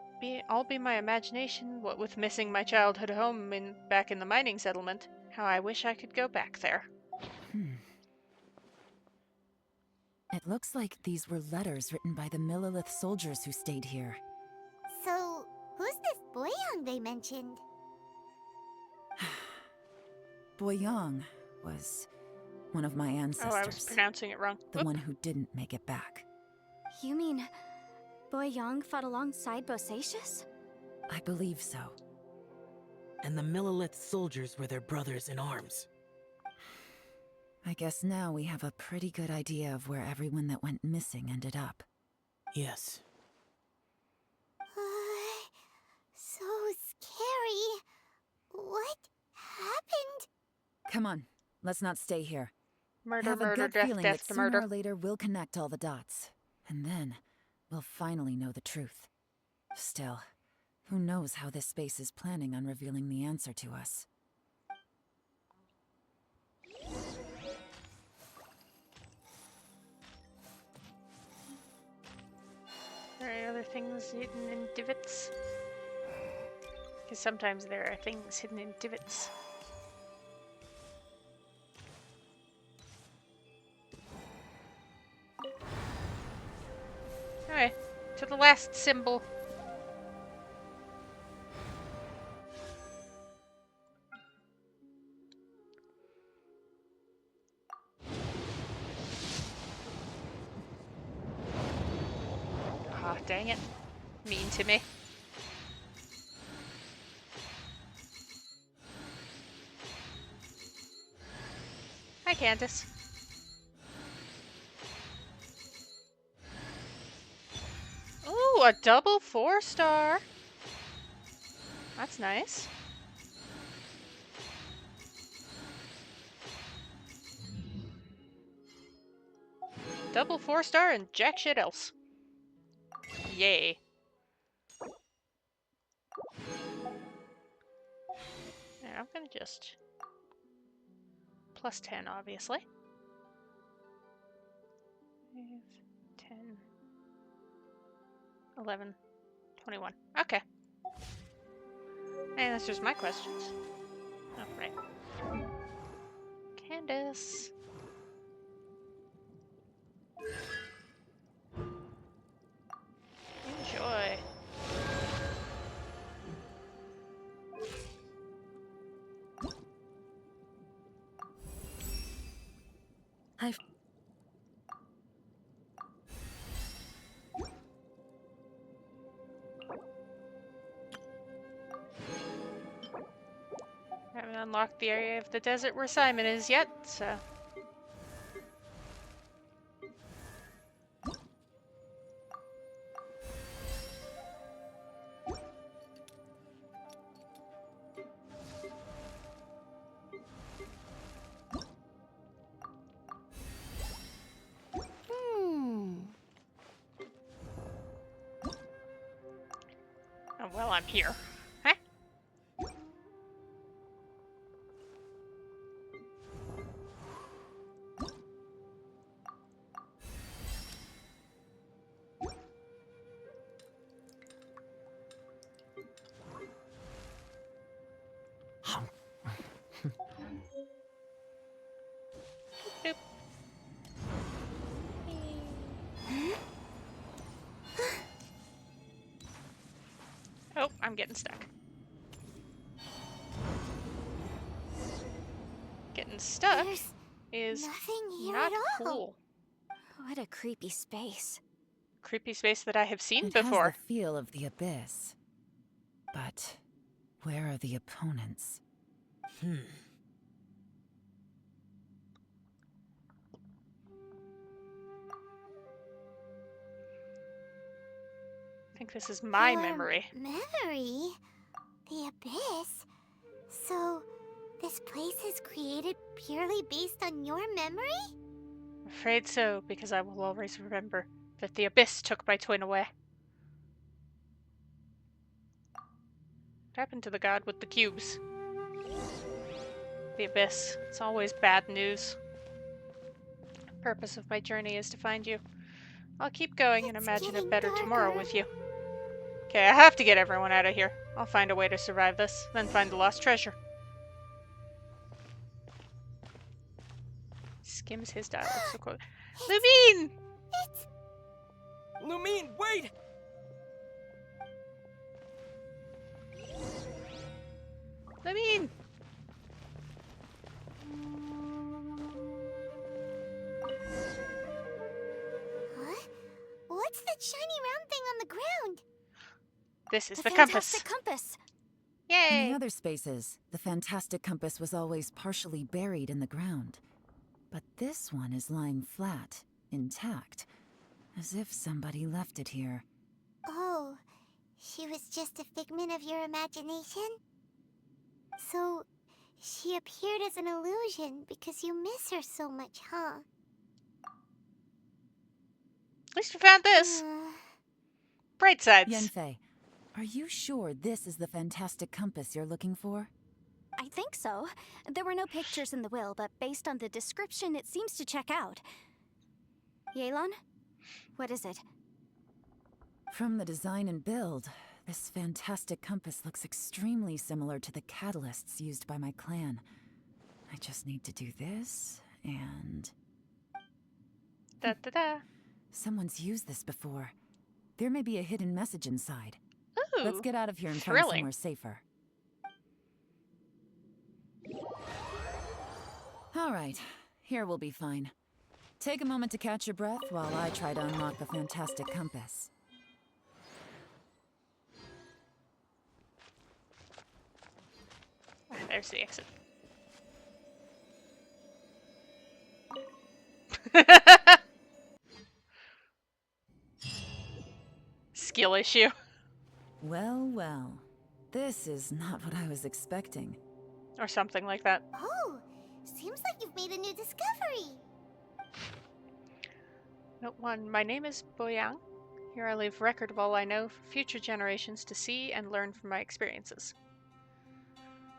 all be my imagination, what with missing my childhood home back in the mining settlement. How I wish I could go back there. It looks like these were letters written by the Millilith soldiers who stayed here. So, who's this Boyang they mentioned? Boyang was one of my ancestors. Oh, I was pronouncing it wrong. The one who didn't make it back. You mean Boyang fought alongside Bosacius? I believe so. And the Millilith soldiers were their brothers in arms. I guess now we have a pretty good idea of where everyone that went missing ended up. Yes. So scary. What happened? Come on, let's not stay here. I Murder, have a murder, gut death, feeling death that to sooner murder. or later we'll connect all the dots. And then, we'll finally know the truth. Still, who knows how this space is planning on revealing the answer to us. Are there other things hidden in divots? Because sometimes there are things hidden in divots. Anyway, to the last symbol. Ah, dang it. Mean to me. Hi, Candace. Ooh, a double 4-star. That's nice. Double 4-star and jack shit else. Yay. And I'm gonna just plus 10, obviously. 5, 10, 11, 21. Okay. And that's just my questions. Oh, right. Candace. Enjoy. I've... Haven't unlocked the area of the desert where Simon is yet, so... Oh, well, I'm here. Huh? Boop. Oh, I'm getting stuck. Getting stuck There's is nothing here not at all. cool. What a creepy space. Creepy space that I have seen It has the before. feel of the abyss. But where are the opponents? I think this is my Your memory. memory? The abyss? So, this place is created purely based on your memory? Afraid so, because I will always remember that the abyss took my twin away. What happened to the god with the cubes? The abyss. It's always bad news. The purpose of my journey is to find you. I'll keep going and It's imagine a getting better tomorrow darker. with you. Okay, I have to get everyone out of here. I'll find a way to survive this, then find the lost treasure. Skims his dialogue so quick. Lumine! It's Lumine, wait! Lumine! what? What's that shiny round thing on the ground? This is The the compass. fantastic compass. In Yay! the other spaces, the fantastic compass was always partially buried in the ground. But this one is lying flat, intact, as if somebody left it here. Oh, she was just a figment of your imagination? So, she appeared as an illusion because you miss her so much, huh? At least we found this. Bright sides. Yenfei, are you sure this is the fantastic compass you're looking for? I think so. There were no pictures in the will, but based on the description, it seems to check out. Yelan? What is it? From the design and build, this fantastic compass looks extremely similar to the catalysts used by my clan. I just need to do this, and... Da da da. Someone's used this before. There may be a hidden message inside. Ooh. Let's get out of here and find thrilling. somewhere safer. All right, here we'll be fine. Take a moment to catch your breath while I try to unlock the fantastic compass. Ah, there's the exit. Skill issue. Well, well. This is not what I was expecting. Or something like that. Oh, seems like you've made a new discovery. Note 1. My name is Boyang. Here I leave record of all I know for future generations to see and learn from my experiences.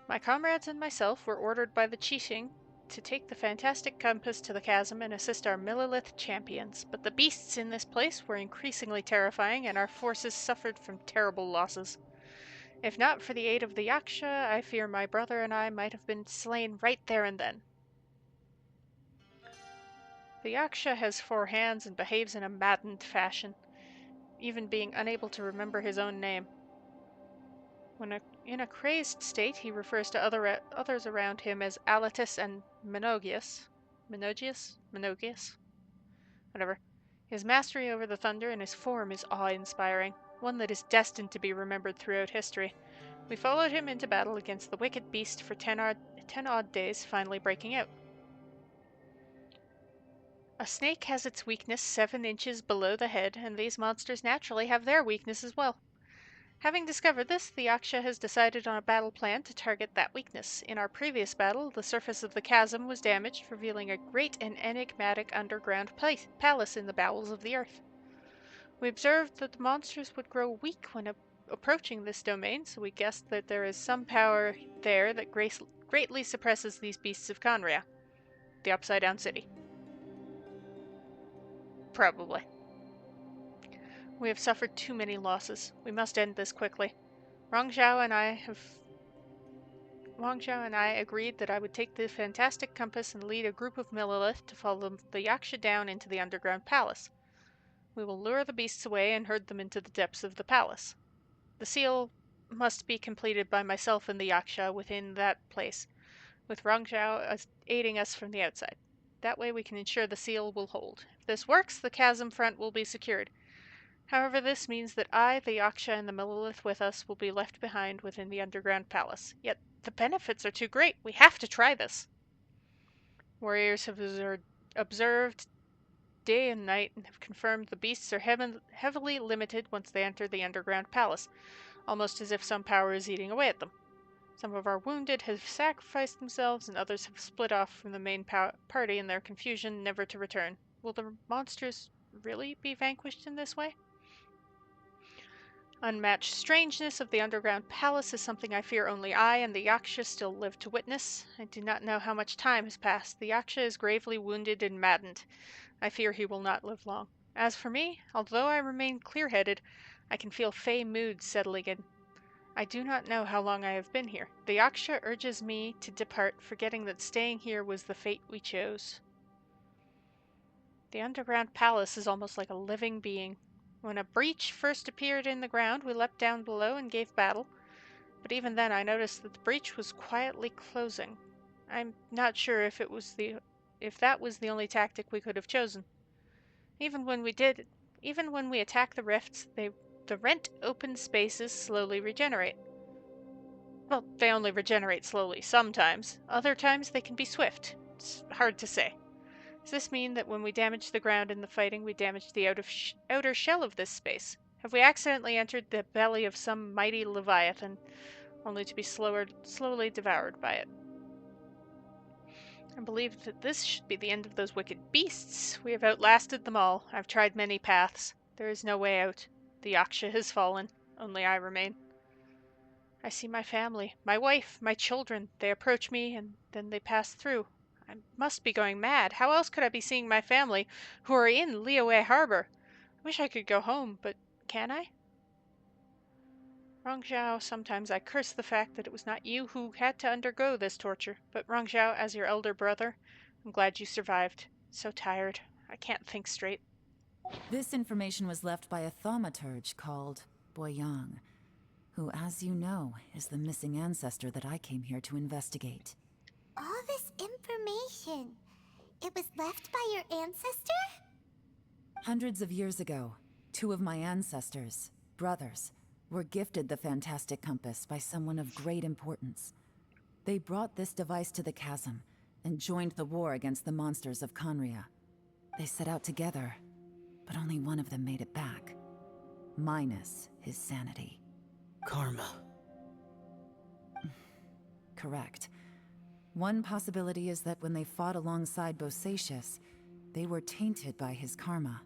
My comrades and myself were ordered by the Qixing to take the fantastic compass to the chasm and assist our Millilith champions, but the beasts in this place were increasingly terrifying and our forces suffered from terrible losses. If not for the aid of the Yaksha, I fear my brother and I might have been slain right there and then. The Yaksha has 4 hands and behaves in a maddened fashion, even being unable to remember his own name. When in a crazed state, he refers to others around him as Alatus and Menogius. Menogius? Whatever. His mastery over the thunder and his form is awe-inspiring, one that is destined to be remembered throughout history. We followed him into battle against the wicked beast for 10 odd days, finally breaking out. A snake has its weakness 7 inches below the head, and these monsters naturally have their weakness as well. Having discovered this, the Yaksha has decided on a battle plan to target that weakness. In our previous battle, the surface of the chasm was damaged, revealing a great and enigmatic underground palace in the bowels of the earth. We observed that the monsters would grow weak when approaching this domain, so we guessed that there is some power there that greatly suppresses these beasts of Conria, the Upside Down City. Probably. We have suffered too many losses. We must end this quickly. Wang Zhao and I agreed that I would take the fantastic compass and lead a group of Millilith to follow the Yaksha down into the underground palace. We will lure the beasts away and herd them into the depths of the palace. The seal must be completed by myself and the Yaksha within that place, with Rongzhao aiding us from the outside. That way we can ensure the seal will hold. If this works, the chasm front will be secured. However, this means that I, the Yaksha, and the Millelith with us will be left behind within the underground palace. Yet the benefits are too great. We have to try this. Warriors have observed day and night and have confirmed the beasts are heavily limited once they enter the underground palace, almost as if some power is eating away at them. Some of our wounded have sacrificed themselves, and others have split off from the main party in their confusion, never to return. Will the monsters really be vanquished in this way? Unmatched strangeness of the underground palace is something I fear only I and the Yaksha still live to witness. I do not know how much time has passed. The Yaksha is gravely wounded and maddened. I fear he will not live long. As for me, although I remain clear-headed, I can feel fey moods settling in. I do not know how long I have been here. The Yaksha urges me to depart, forgetting that staying here was the fate we chose. The underground palace is almost like a living being. When a breach first appeared in the ground, we leapt down below and gave battle, but even then I noticed that the breach was quietly closing. I'm not sure if that was the only tactic we could have chosen. Even when we attack the rifts, the rent open spaces slowly regenerate. Well, they only regenerate slowly sometimes. Other times they can be swift. It's hard to say. Does this mean that when we damage the ground in the fighting, we damage the outer shell of this space? Have we accidentally entered the belly of some mighty leviathan, only to be slowly devoured by it? I believe that this should be the end of those wicked beasts. We have outlasted them all. I've tried many paths. There is no way out. The Yaksha has fallen. Only I remain. I see my family, my wife, my children. They approach me, and then they pass through. I must be going mad. How else could I be seeing my family, who are in Liyue Harbor? I wish I could go home, but can I? Rongzhao, sometimes I curse the fact that it was not you who had to undergo this torture, but Rongzhao, as your elder brother, I'm glad you survived. So tired. I can't think straight. This information was left by a thaumaturge called Boyang, who, as you know, is the missing ancestor that I came here to investigate. All this information, it was left by your ancestor? Hundreds of years ago, two of my ancestors, brothers, were gifted the fantastic compass by someone of great importance. They brought this device to the chasm and joined the war against the monsters of Conria. They set out together, but only one of them made it back, minus his sanity. Karma. Correct. One possibility is that when they fought alongside Bosacius, they were tainted by his karma.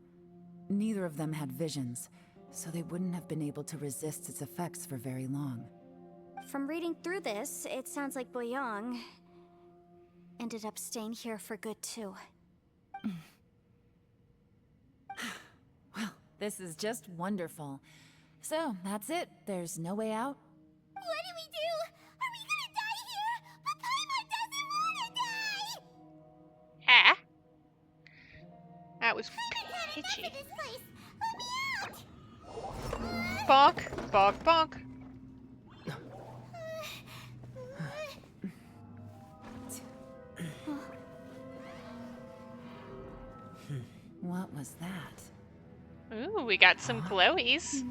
Neither of them had visions, so they wouldn't have been able to resist its effects for very long. From reading through this, it sounds like Boyang ended up staying here for good too. Well, this is just wonderful. So, that's it. There's no way out? What do we do? Are we gonna die here? But Paimon doesn't wanna die! Ah? That was Paimon's had enough pitchy. of this place! Let me out! Bonk, bonk, bonk. What was that? Ooh, we got some glowies.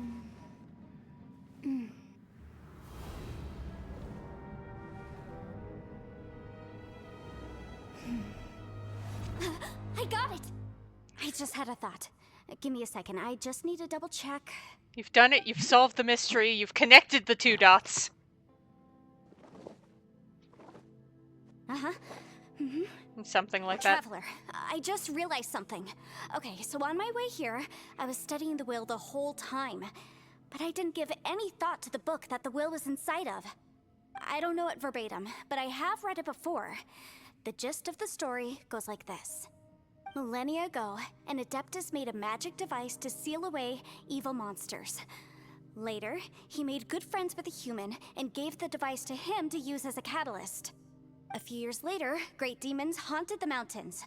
I got it! I just had a thought. Give me a second, I just need to double check. You've done it, you've solved the mystery, you've connected the two dots. Uh-huh. Something like that. Traveler, I just realized something. Okay, so on my way here, I was studying the will the whole time. But I didn't give any thought to the book that the will was inside of. I don't know it verbatim, but I have read it before. The gist of the story goes like this. Millennia ago, an Adeptus made a magic device to seal away evil monsters. Later, he made good friends with a human and gave the device to him to use as a catalyst. A few years later, great demons haunted the mountains.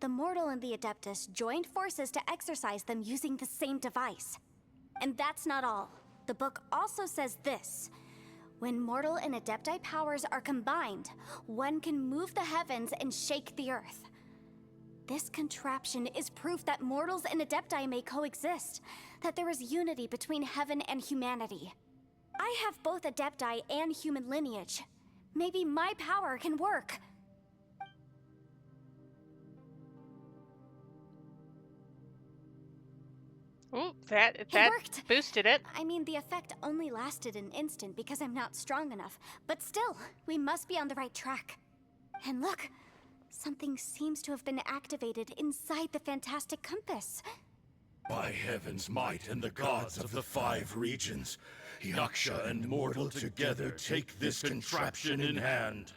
The mortal and the Adeptus joined forces to exorcise them using the same device. And that's not all. The book also says this. When mortal and adepti powers are combined, one can move the heavens and shake the earth. This contraption is proof that mortals and adepti may coexist, that there is unity between heaven and humanity. I have both adepti and human lineage. Maybe my power can work. Ooh, that worked. boosted it. I mean, the effect only lasted an instant because I'm not strong enough. But still, we must be on the right track. And look, something seems to have been activated inside the fantastic compass. By heaven's might and the gods of the 5 regions, Yaksha and mortal together take this contraption in hand.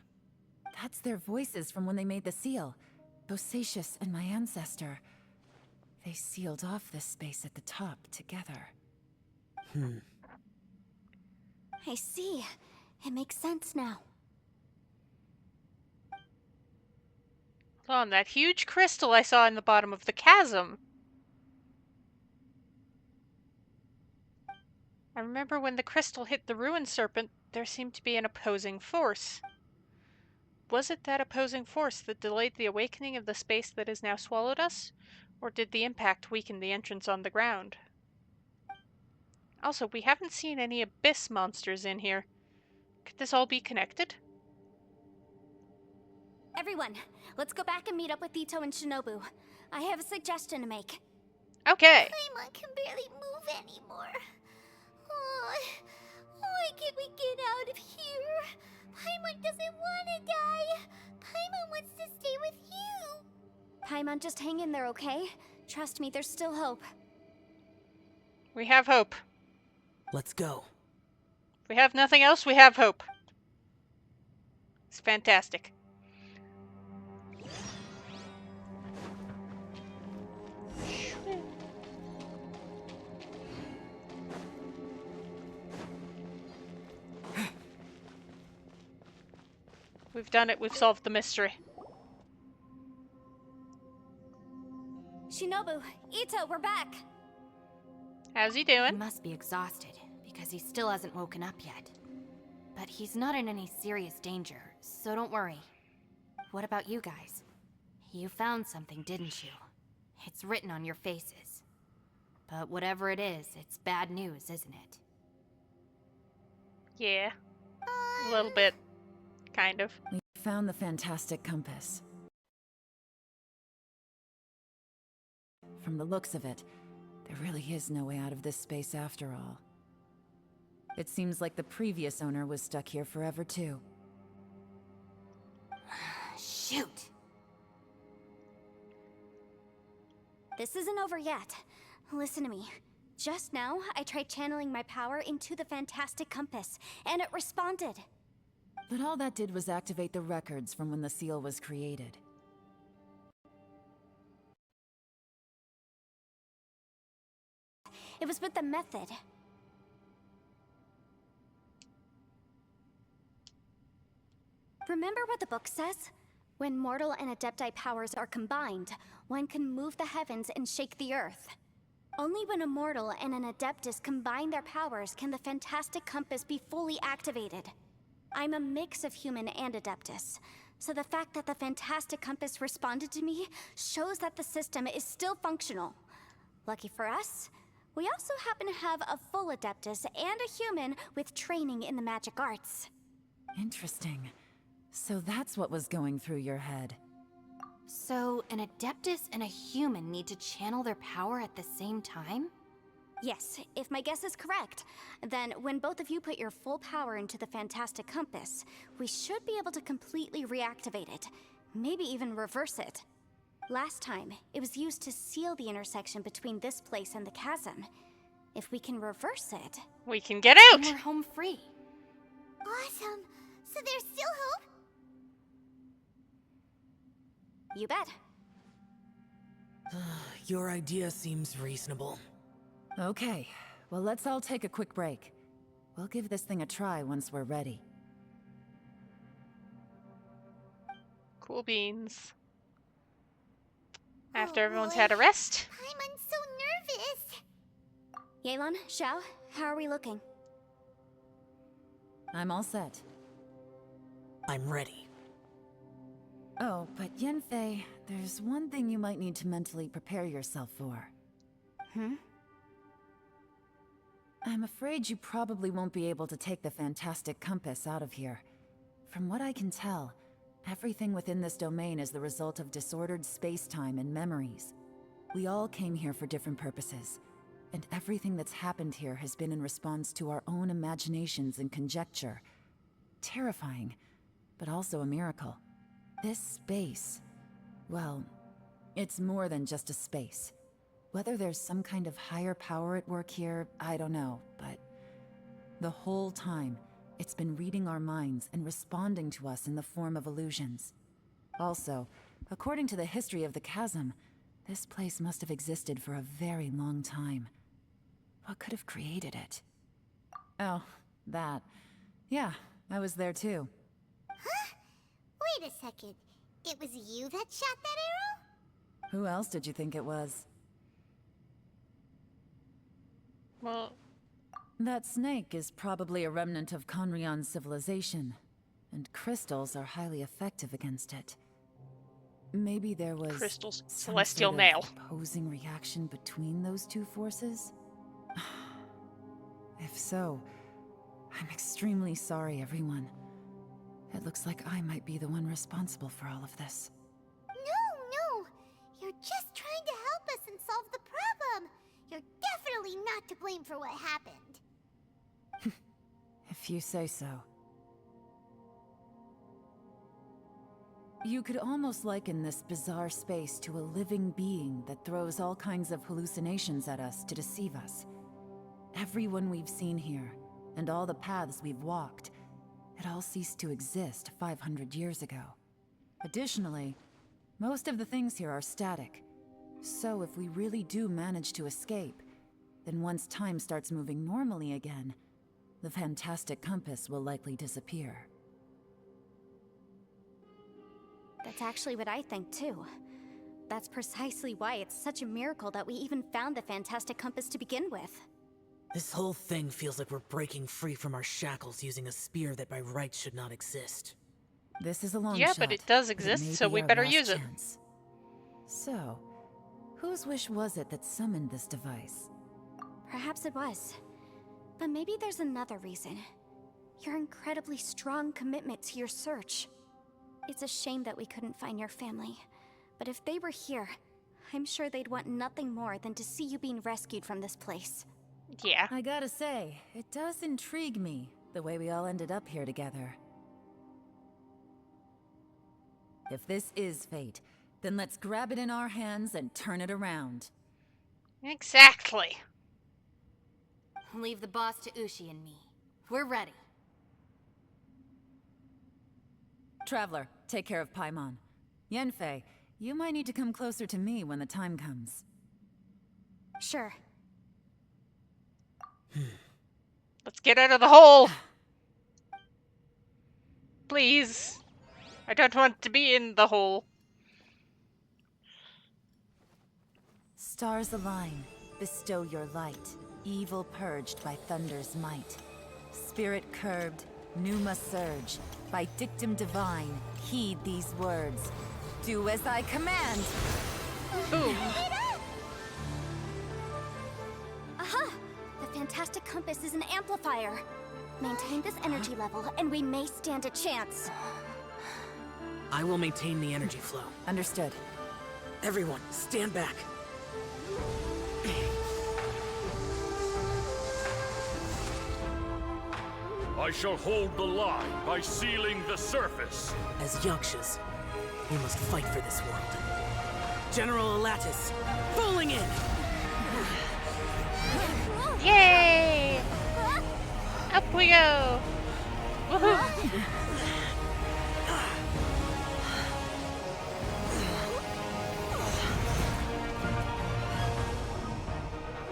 That's their voices from when they made the seal. Bosacius and my ancestor. They sealed off this space at the top together. I see. It makes sense now. Hold on, that huge crystal I saw in the bottom of the chasm. I remember when the crystal hit the ruined serpent, there seemed to be an opposing force. Was it that opposing force that delayed the awakening of the space that has now swallowed us? Or did the impact weaken the entrance on the ground? Also, we haven't seen any abyss monsters in here. Could this all be connected? Everyone, let's go back and meet up with Ito and Shinobu. I have a suggestion to make. Okay. Paimon can barely move anymore. Oh, why can't we get out of here? Paimon doesn't want to die. Paimon wants to stay with you. Paimon, just hang in there, okay? Trust me, there's still hope. We have hope. Let's go. If we have nothing else, we have hope. It's fantastic. We've done it. We've solved the mystery. Shinobu, Ito, we're back! How's he He doing? must be exhausted, because he still hasn't woken up yet. But he's not in any serious danger, so don't worry. What about you guys? You found something, didn't you? It's written on your faces. But whatever it is, it's bad news, isn't it? Yeah. A little bit. Kind of. We found the fantastic compass. From the looks of it, there really is no way out of this space after all. It seems like the previous owner was stuck here forever too. Shoot! This isn't over yet. Listen to me. Just now, I tried channeling my power into the fantastic compass, and it responded. But all that did was activate the records from when the seal was created. It was with the method. Remember what the book says? When mortal and adepti powers are combined, one can move the heavens and shake the earth. Only when a mortal and an adeptus combine their powers can the fantastic compass be fully activated. I'm a mix of human and adeptus, so the fact that the fantastic compass responded to me shows that the system is still functional. Lucky for us, we also happen to have a full adeptus and a human with training in the magic arts. Interesting. So that's what was going through your head. So, an Adeptus and a human need to channel their power at the same time? Yes, if my guess is correct, then when both of you put your full power into the fantastic compass, we should be able to completely reactivate it, maybe even reverse it. Last time, it was used to seal the intersection between this place and the chasm. If we can reverse it... We can get And out! we're home free. Awesome. So there's still hope? You bet. Your idea seems reasonable. Okay, well let's all take a quick break. We'll give this thing a try once we're ready. Cool beans. After Oh, everyone's boy. had a rest. Paimon's so nervous. Yelan, Xiao, how are we looking? I'm all set. I'm ready. Oh, but Yenfei, there's one thing you might need to mentally prepare yourself for. I'm afraid you probably won't be able to take the fantastic compass out of here. From what I can tell, everything within this domain is the result of disordered space-time and memories. We all came here for different purposes, and everything that's happened here has been in response to our own imaginations and conjecture. Terrifying, but also a miracle. This space, well, it's more than just a space. Whether there's some kind of higher power at work here, I don't know, but the whole time, it's been reading our minds and responding to us in the form of illusions. Also, according to the history of the Chasm, this place must have existed for a very long time. What could have created it? Oh, that. Yeah, I was there too. Huh? Wait a second. It was you that shot that arrow? Who else did you think it was? Well, That snake is probably a remnant of Conrion's civilization, and crystals are highly effective against it. Maybe there was crystals, some celestial sort nail. of opposing reaction between those two forces? If so, I'm extremely sorry, everyone. It looks like I might be the one responsible for all of this. No. You're just trying to help us and solve the problem. You're definitely not to blame for what happened. If you say so. You could almost liken this bizarre space to a living being that throws all kinds of hallucinations at us to deceive us. Everyone we've seen here, and all the paths we've walked, it all ceased to exist 500 years ago. Additionally, most of the things here are static. So if we really do manage to escape, then once time starts moving normally again, the fantastic compass will likely disappear. That's actually what I think too. That's precisely why it's such a miracle that we even found the fantastic compass to begin with. This whole thing feels like we're breaking free from our shackles using a spear that by rights should not exist. This is a long yeah, shot, but it does it exist, may so be we our better last use it. chance. So, whose wish was it that summoned this device? Perhaps it was. But maybe there's another reason. Your incredibly strong commitment to your search. It's a shame that we couldn't find your family. But if they were here, I'm sure they'd want nothing more than to see you being rescued from this place. Yeah. I gotta say, it does intrigue me, the way we all ended up here together. If this is fate, then let's grab it in our hands and turn it around. Exactly. Leave the boss to Ushi and me. We're ready. Traveler, take care of Paimon. Yenfei, you might need to come closer to me when the time comes. Sure. Let's get out of the hole. Please. I don't want to be in the hole. Stars align, bestow your light. Evil purged by thunder's might. Spirit curbed, pneuma surge. By dictum divine, heed these words. Do as I command! Boom. Aha! The fantastic compass is an amplifier. Maintain this energy level, and we may stand a chance. I will maintain the energy flow. Understood. Everyone, stand back. I shall hold the line by sealing the surface. As Yakshas, we must fight for this world. General Elatus, falling in! Yay! Up we go! Woohoo!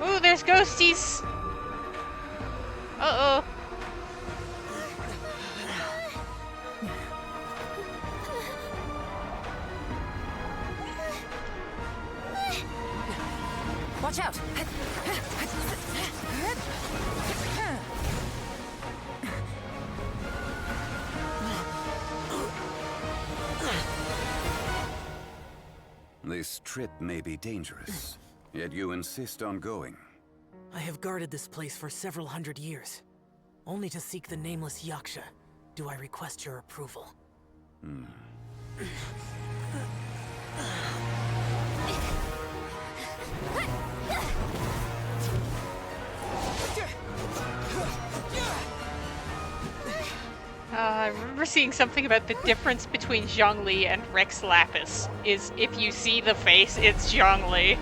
Ooh, there's ghosties! Uh-oh. Watch out! This trip may be dangerous, yet you insist on going. I have guarded this place for several hundred years. Only to seek the nameless Yaksha do I request your approval. I remember seeing something about the difference between Zhongli and Rex Lapis. Is if you see the face, it's Zhongli.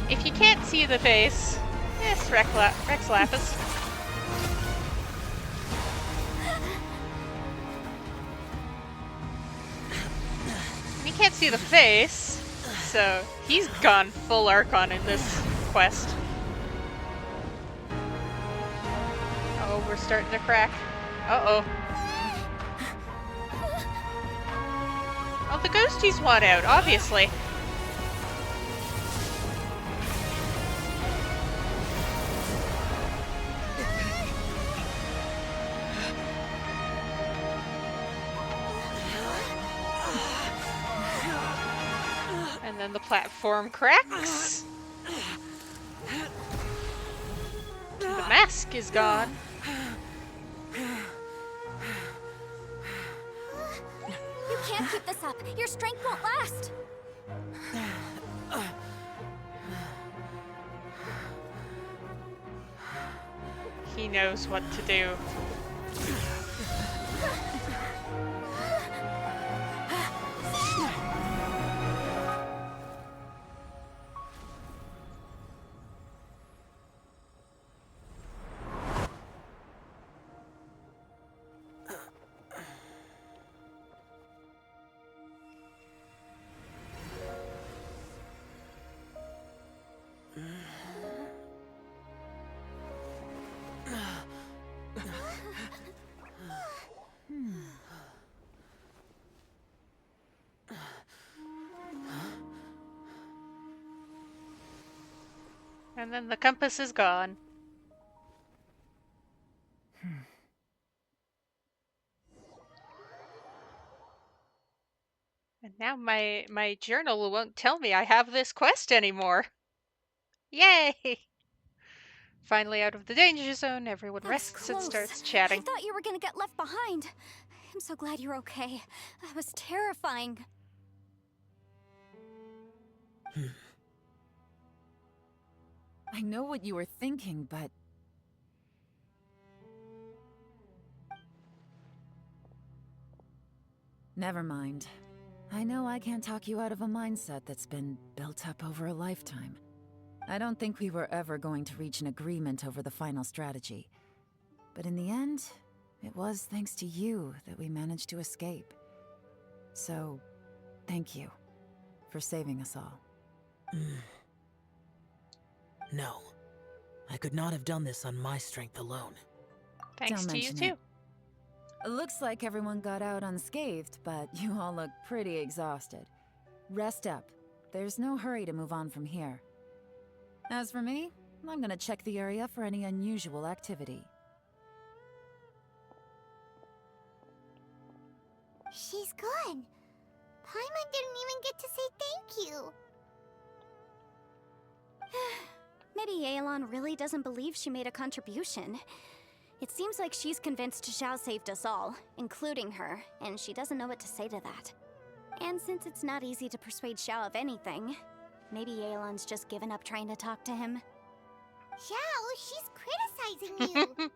If you can't see the face, it's Rex Lapis. You can't see the face, so he's gone full Archon in this quest. Oh, we're starting to crack. Uh-oh. Oh, the ghosties want out, obviously. And then the platform cracks. The mask is gone. You can't keep this up. Your strength won't last. He knows what to do. And then the compass is gone. And now my journal won't tell me I have this quest anymore. Yay! Finally out of the danger zone, everyone That was rests and close. starts chatting. I thought you were gonna get left behind. I'm so glad you're okay. That was terrifying. I know what you were thinking, but... Never mind. I know I can't talk you out of a mindset that's been built up over a lifetime. I don't think we were ever going to reach an agreement over the final strategy. But in the end, it was thanks to you that we managed to escape. So, thank you for saving us all. No. I could not have done this on my strength alone. Thanks Don't to you mention too. it. Looks like everyone got out unscathed, but you all look pretty exhausted. Rest up. There's no hurry to move on from here. As for me, I'm gonna check the area for any unusual activity. She's gone. Paimon didn't even get to say thank you. Maybe Aelon really doesn't believe she made a contribution. It seems like she's convinced Xiao saved us all, including her, and she doesn't know what to say to that. And since it's not easy to persuade Xiao of anything, maybe Aelon's just given up trying to talk to him. Xiao, she's criticizing you.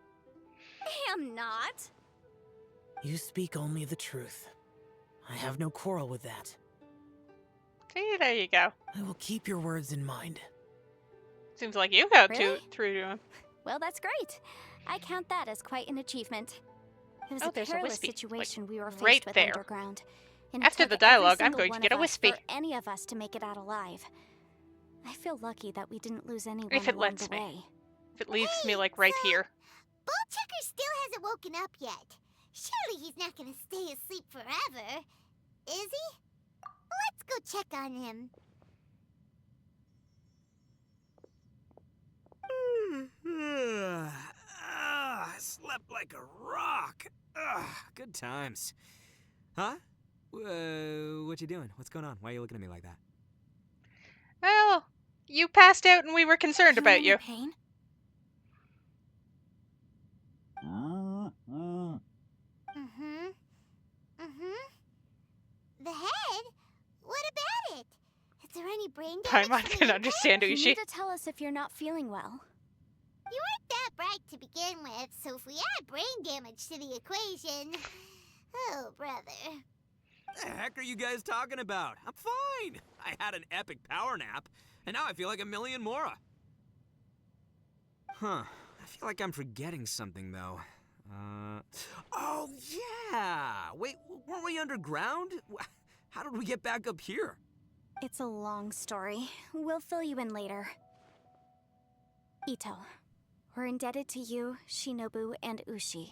I am not. You speak only the truth. I have no quarrel with that. See, there you go. I will keep your words in mind. Seems like you got Really? through to him. Well, that's great. I count that as quite an achievement. It was Oh, a there's a perilous wispy, like, situation we were faced right with there. underground. And After it the took every dialogue, I'm single going to one get a of us wispy. for any of us to make it out alive. I feel lucky that we didn't lose anyone If it along lets the me. way. If it leaves me like right here. Bullchecker still hasn't woken up yet. Surely he's not gonna stay asleep forever, is he? Let's go check on him. I slept like a rock. Good times. Huh? What you doing? What's going on? Why are you looking at me like that? Well, you passed out and we were concerned You in about any you. pain? The head? What about it? Is there any brain damage Paimon from can the understand You Ushi. need to tell us if you're not feeling well. You weren't that bright to begin with, so if we add brain damage to the equation... Oh, brother. The heck are you guys talking about? I'm fine. I had an epic power nap, and now I feel like a million Mora. Huh. I feel like I'm forgetting something, though. Oh, yeah! Wait, weren't we underground? How did we get back up here? It's a long story. We'll fill you in later. Ito, we're indebted to you, Shinobu, and Ushi.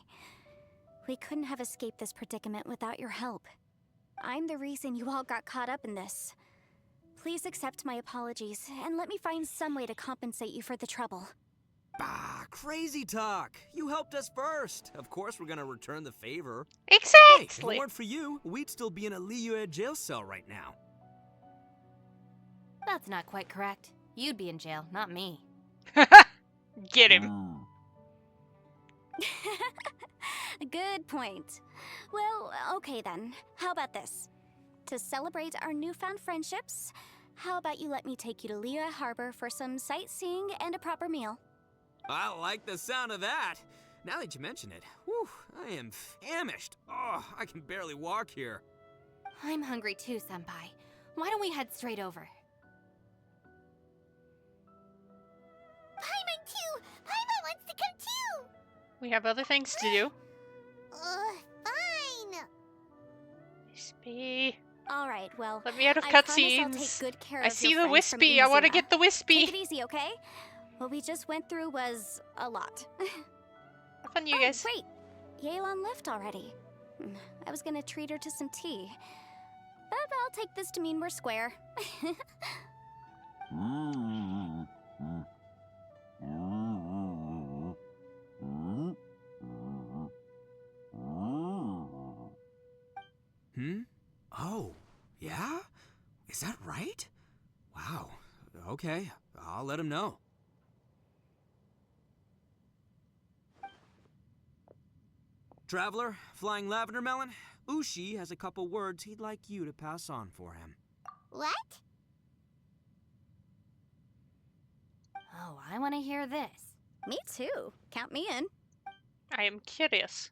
We couldn't have escaped this predicament without your help. I'm the reason you all got caught up in this. Please accept my apologies, and let me find some way to compensate you for the trouble. Bah, crazy talk. You helped us first. Of course we're gonna return the favor. Hey, if it Exactly. weren't for you, we'd still be in a Liyue jail cell right now. That's not quite correct. You'd be in jail, not me. Get him. Good point. Well, okay then. How about this? To celebrate our newfound friendships, how about you let me take you to Liyue Harbor for some sightseeing and a proper meal? I like the sound of that. Now that you mention it, whew, I am famished. Oh, I can barely walk here. I'm hungry too, Senpai. Why don't we head straight over? Paimon too! Paimon wants to come too! We have other things to do. Fine! Wispy. Alright, well, Let me out of I promise I'll take cutscenes. good care I of see your the friends from Wispy. I want to Inazuma. get the Take it Wispy. easy, okay? What we just went through was a lot. Have fun, you guys. Wait, Yelan left already. I was gonna treat her to some tea. But I'll take this to mean we're square. Oh, yeah? Is that right? Wow. Okay, I'll let him know. Traveler, Flying Lavender Melon, Ushi has a couple words he'd like you to pass on for him. What? Oh, I want to hear this. Me too. Count me in. I am curious.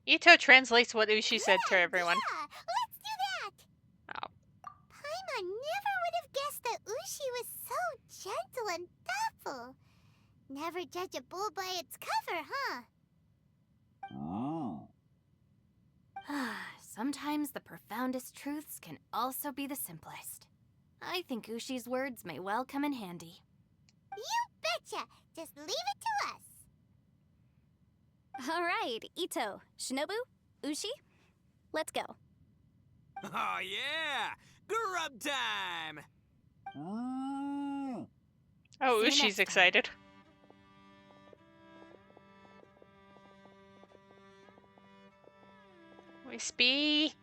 Ito translates what Ushi said to everyone. Yeah, let's do that! Oh. Paimon never would have guessed that Ushi was so gentle and thoughtful. Never judge a bull by its cover, huh? Sometimes the profoundest truths can also be the simplest. I think Ushi's words may well come in handy. You betcha! Just leave it to us! Alright, Ito, Shinobu, Ushi, let's go. Oh yeah! Grub time! Oh, See you Ushi's next time. excited. Wispy.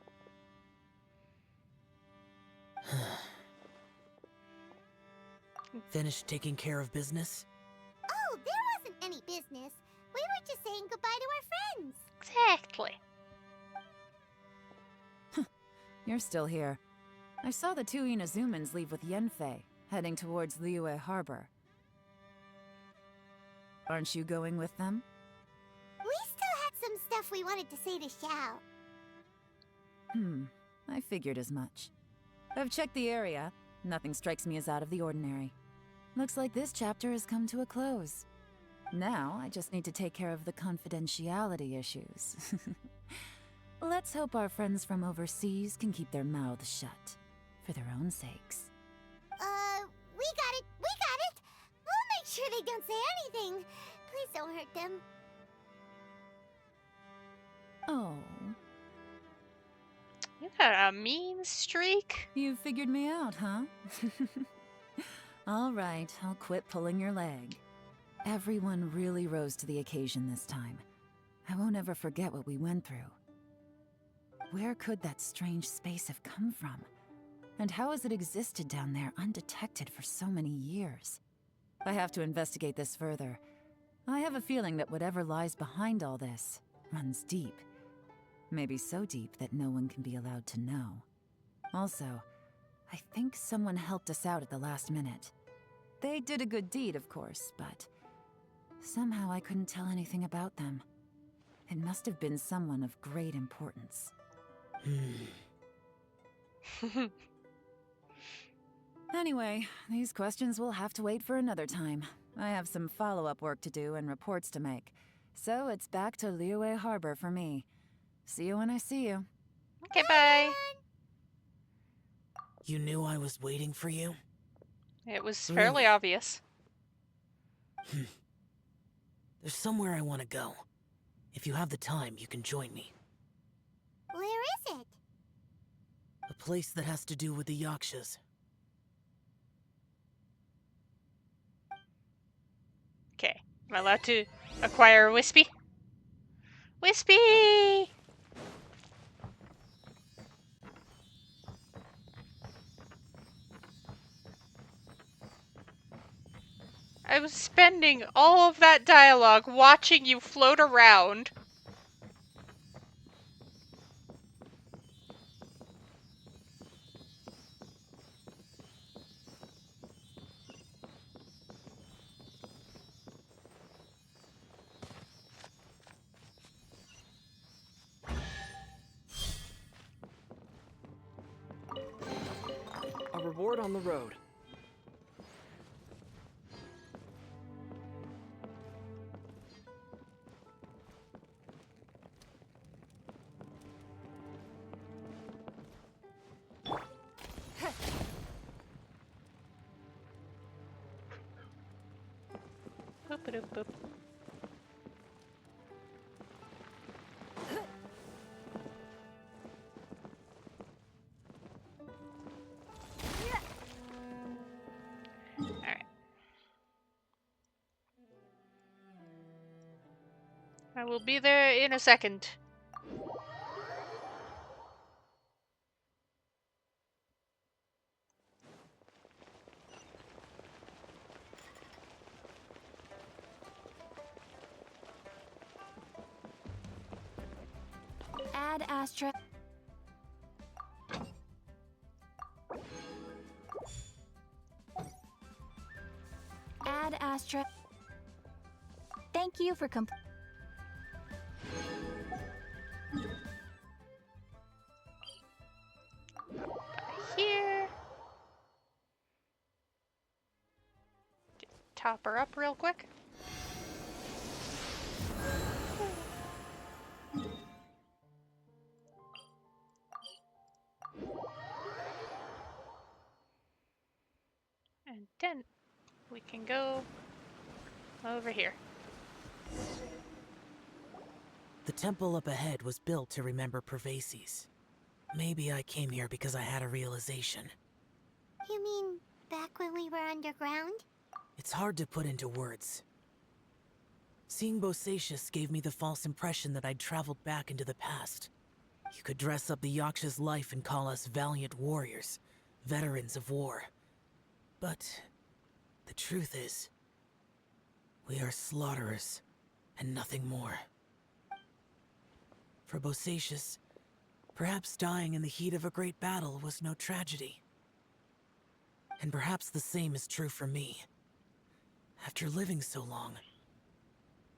Finished taking care of business? Oh, there wasn't any business. We were just saying goodbye to our friends. Exactly. You're still here. I saw the two Inazumans leave with Yenfei, heading towards Liyue Harbor. Aren't you going with them? We still had some stuff we wanted to say to Xiao. I figured as much. I've checked the area. Nothing strikes me as out of the ordinary. Looks like this chapter has come to a close. Now, I just need to take care of the confidentiality issues. Let's hope our friends from overseas can keep their mouths shut. For their own sakes. We got it! We got it! We'll make sure they don't say anything. Please don't hurt them. Oh, You got a mean streak. you figured me out, huh? All right, I'll quit pulling your leg. Everyone really rose to the occasion this time. I won't ever forget what we went through. Where could that strange space have come from? And how has it existed down there undetected for so many years? I have to investigate this further. I have a feeling that whatever lies behind all this runs deep. Maybe so deep that no one can be allowed to know. Also, I think someone helped us out at the last minute. They did a good deed, of course, but somehow I couldn't tell anything about them. It must have been someone of great importance. Anyway, these questions will have to wait for another time. I have some follow-up work to do and reports to make. So it's back to Liyue Harbor for me. See you when I see you. Okay, bye. You knew I was waiting for you? It was fairly Really? obvious. There's somewhere I want to go. If you have the time, you can join me. Where is it? A place that has to do with the Yakshas. Okay. Am I allowed to acquire a Wispy? Wispy! I was spending all of that dialogue watching you float around. A reward on the road. Boop, boop, boop. Alright. I will be there in a second. Add Astra. Add Astra. Thank you for Here. Top her up real quick. And then we can go over here. The temple up ahead was built to remember Pervases. Maybe I came here because I had a realization. You mean back when we were underground? It's hard to put into words. Seeing Bosacius gave me the false impression that I'd traveled back into the past. You could dress up the Yaksha's life and call us valiant warriors, veterans of war. But the truth is, we are slaughterers and nothing more. For Bosacius, perhaps dying in the heat of a great battle was no tragedy. And perhaps the same is true for me. After living so long,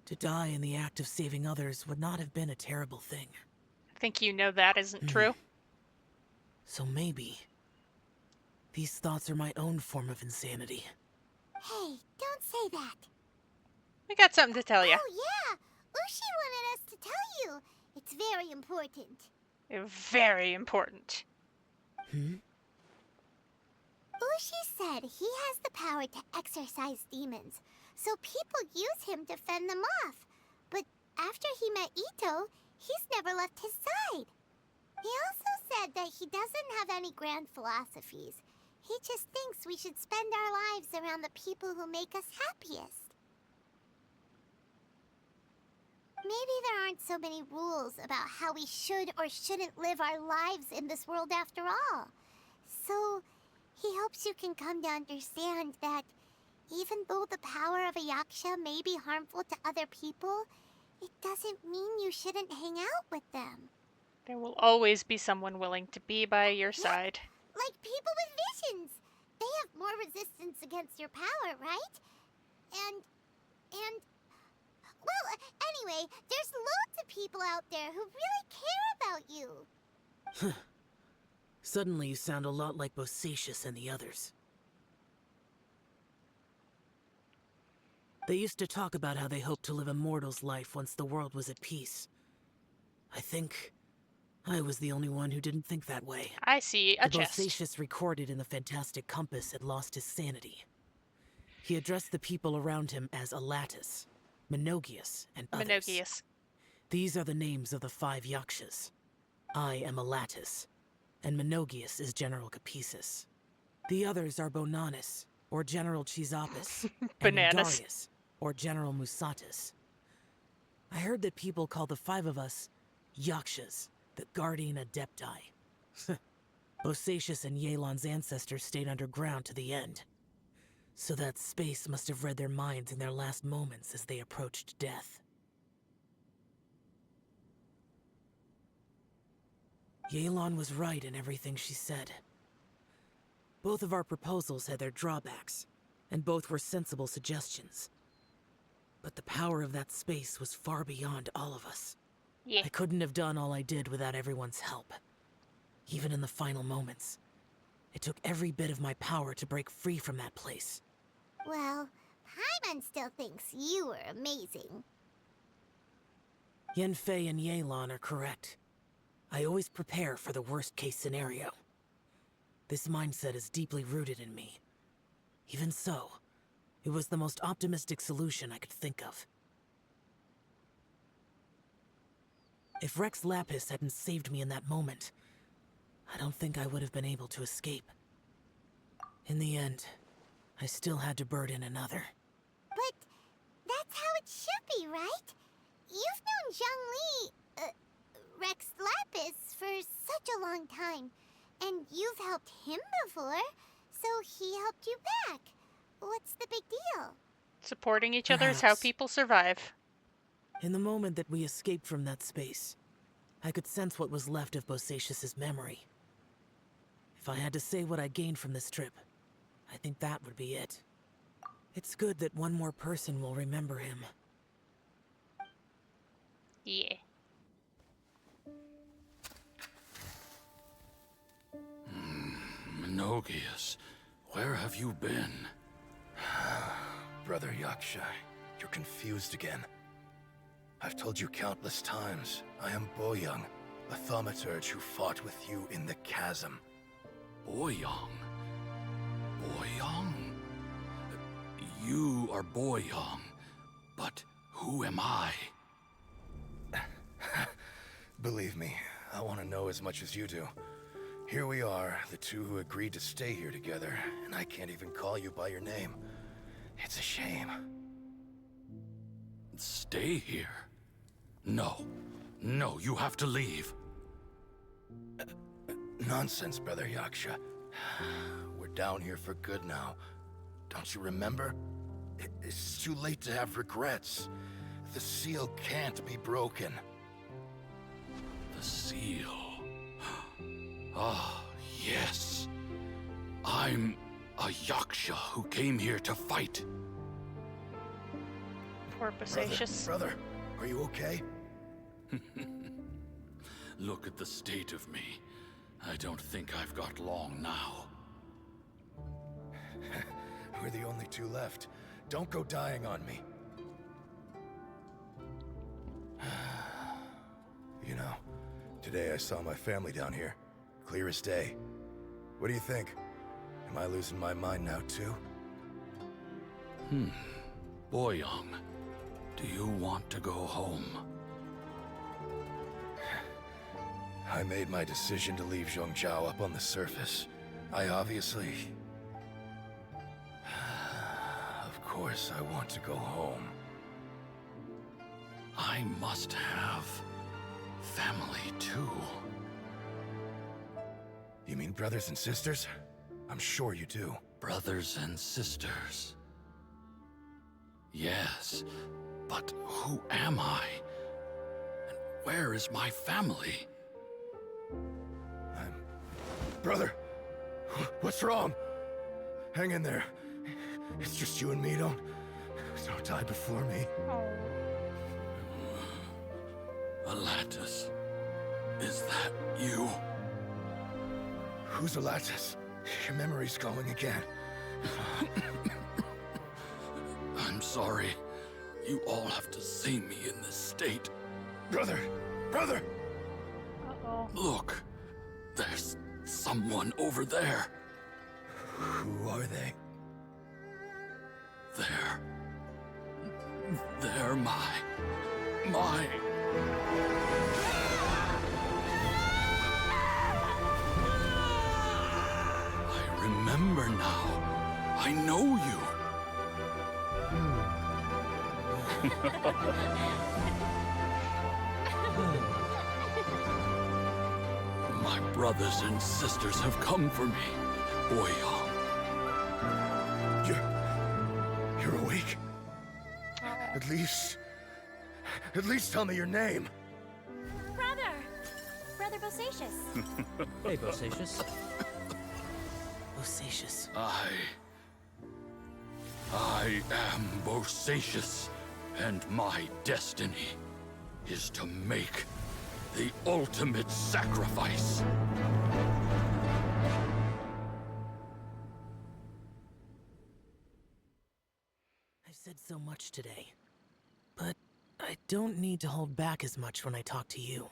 to die in the act of saving others would not have been a terrible thing. I think you know that isn't true. So maybe these thoughts are my own form of insanity. Hey, don't say that. We got something to tell you. Oh yeah, Ushi wanted us to tell you. It's very important. Very important. Ushi said he has the power to exorcise demons, so people use him to fend them off. But after he met Ito, he's never left his side. He also said that he doesn't have any grand philosophies. He just thinks we should spend our lives around the people who make us happiest. Maybe there aren't so many rules about how we should or shouldn't live our lives in this world after all. So, he hopes you can come to understand that even though the power of a yaksha may be harmful to other people, it doesn't mean you shouldn't hang out with them. There will always be someone willing to be by your side. Like people with visions. They have more resistance against your power, right? And well, anyway, there's loads of people out there who really care about you. Suddenly you sound a lot like Bosacius and the others. They used to talk about how they hoped to live a mortal's life once the world was at peace. I think I was the only one who didn't think that way. I see a the chest. Bosacius recorded in the Fantastic Compass had lost his sanity. He addressed the people around him as Alatus, Menogius, and others. Menogius. These are the names of the 5 yakshas. I am Alatus, and Menogius is General Capisis. The others are Bonanis, or General Chisapis, and Bananas. Ingarius, or General Musatus. I heard that people call the 5 of us yakshas, the Guardian Adepti. Bosacius and Yelan's ancestors stayed underground to the end. So that space must have read their minds in their last moments as they approached death. Yelan was right in everything she said. Both of our proposals had their drawbacks, and both were sensible suggestions. But the power of that space was far beyond all of us. Yeah. I couldn't have done all I did without everyone's help. Even in the final moments, it took every bit of my power to break free from that place. Well, Paimon still thinks you were amazing. Yanfei and Yelan are correct. I always prepare for the worst-case scenario. This mindset is deeply rooted in me. Even so, it was the most optimistic solution I could think of. If Rex Lapis hadn't saved me in that moment, I don't think I would have been able to escape. In the end, I still had to burden another. But that's how it should be, right? You've known Zhang Li, Rex Lapis, for such a long time. And you've helped him before, so he helped you back. What's the big deal? Supporting each other is how Perhaps. people survive. In the moment that we escaped from that space, I could sense what was left of Bosacius's memory. If I had to say what I gained from this trip, I think that would be it. It's good that one more person will remember him. Yeah. Menogius, where have you been? Brother Yaksha, you're confused again. I've told you countless times, I am Boyoung, a thaumaturge who fought with you in the chasm. Boyoung? Boyoung? You are Boyoung, but who am I? Believe me, I want to know as much as you do. Here we are, the two who agreed to stay here together, and I can't even call you by your name. It's a shame. Stay here? No. No, you have to leave. Nonsense, Brother Yaksha. We're down here for good now. Don't you remember? It's too late to have regrets. The seal can't be broken. The seal. Ah, yes. I'm a Yaksha who came here to fight. Poor Bosacius. Brother, are you okay? Look at the state of me. I don't think I've got long now. We're the only two left. Don't go dying on me. You know, today I saw my family down here. Clear as day. What do you think? Am I losing my mind now too? Boyoung, do you want to go home? I made my decision to leave Zhongzhou up on the surface. I obviously... Of course I want to go home. I must have family too. You mean brothers and sisters? I'm sure you do. Brothers and sisters. Yes, but who am I? And where is my family? Brother, what's wrong? Hang in there. It's just you and me. Don't die before me. Alatus, is that you? Who's Alatus? Your memory's going again. I'm sorry. You all have to see me in this state. Brother! Brother! Uh-oh. Look, there's someone over there. Who are they? They're my... I remember now. I know you. My brothers and sisters have come for me, Boyong. You're awake? At least tell me your name. Brother Bosacius. Hey, Bosacius. Bosacius. I am Bosacius, and my destiny is to make the ultimate sacrifice. I've said so much today, but I don't need to hold back as much when I talk to you.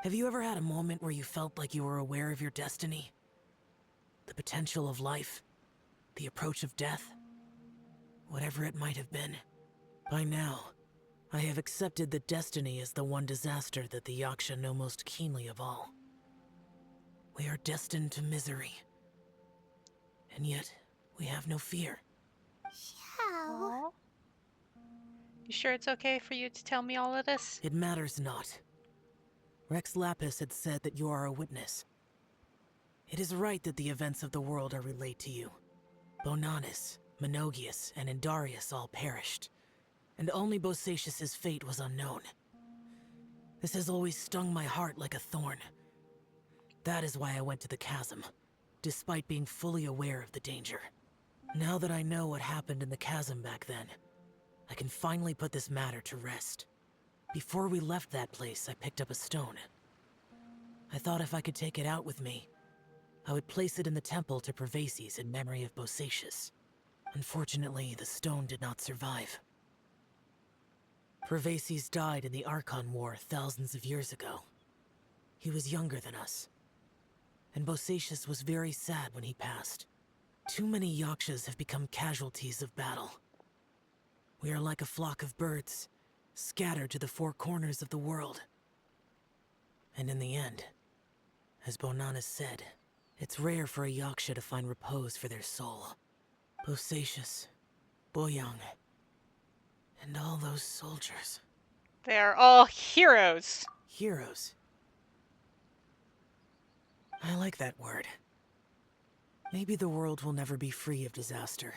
Have you ever had a moment where you felt like you were aware of your destiny? The potential of life? The approach of death? Whatever it might have been. By now, I have accepted that destiny is the one disaster that the Yaksha know most keenly of all. We are destined to misery. And yet, we have no fear. How? You sure it's okay for you to tell me all of this? It matters not. Rex Lapis had said that you are a witness. It is right that the events of the world are relayed to you. Bonanis, Menogius, and Indarius all perished, and only Bosacius's fate was unknown. This has always stung my heart like a thorn. That is why I went to the chasm, despite being fully aware of the danger. Now that I know what happened in the chasm back then, I can finally put this matter to rest. Before we left that place, I picked up a stone. I thought if I could take it out with me, I would place it in the temple to Pervases in memory of Bosacius. Unfortunately, the stone did not survive. Pervases died in the Archon War thousands of years ago. He was younger than us, and Bosacius was very sad when he passed. Too many Yakshas have become casualties of battle. We are like a flock of birds, scattered to the four corners of the world. And in the end, as Bonanis said, it's rare for a Yaksha to find repose for their soul. Bosacius, Boyong, and all those soldiers. They're all heroes. Heroes. I like that word. Maybe the world will never be free of disaster.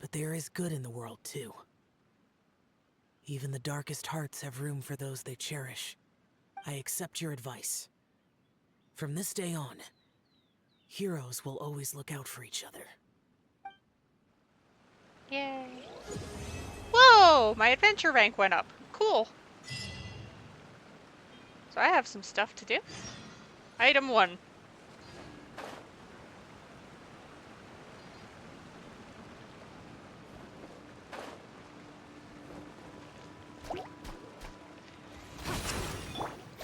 But there is good in the world, too. Even the darkest hearts have room for those they cherish. I accept your advice. From this day on, heroes will always look out for each other. Yay. Whoa! My adventure rank went up. Cool. So I have some stuff to do. Item 1.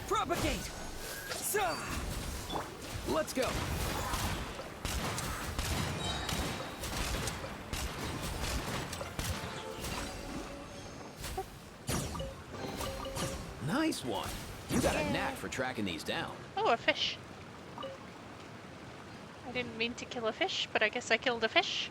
Propagate! Let's go! Nice one. You got a knack for tracking these down. Oh, a fish. I didn't mean to kill a fish, but I guess I killed a fish.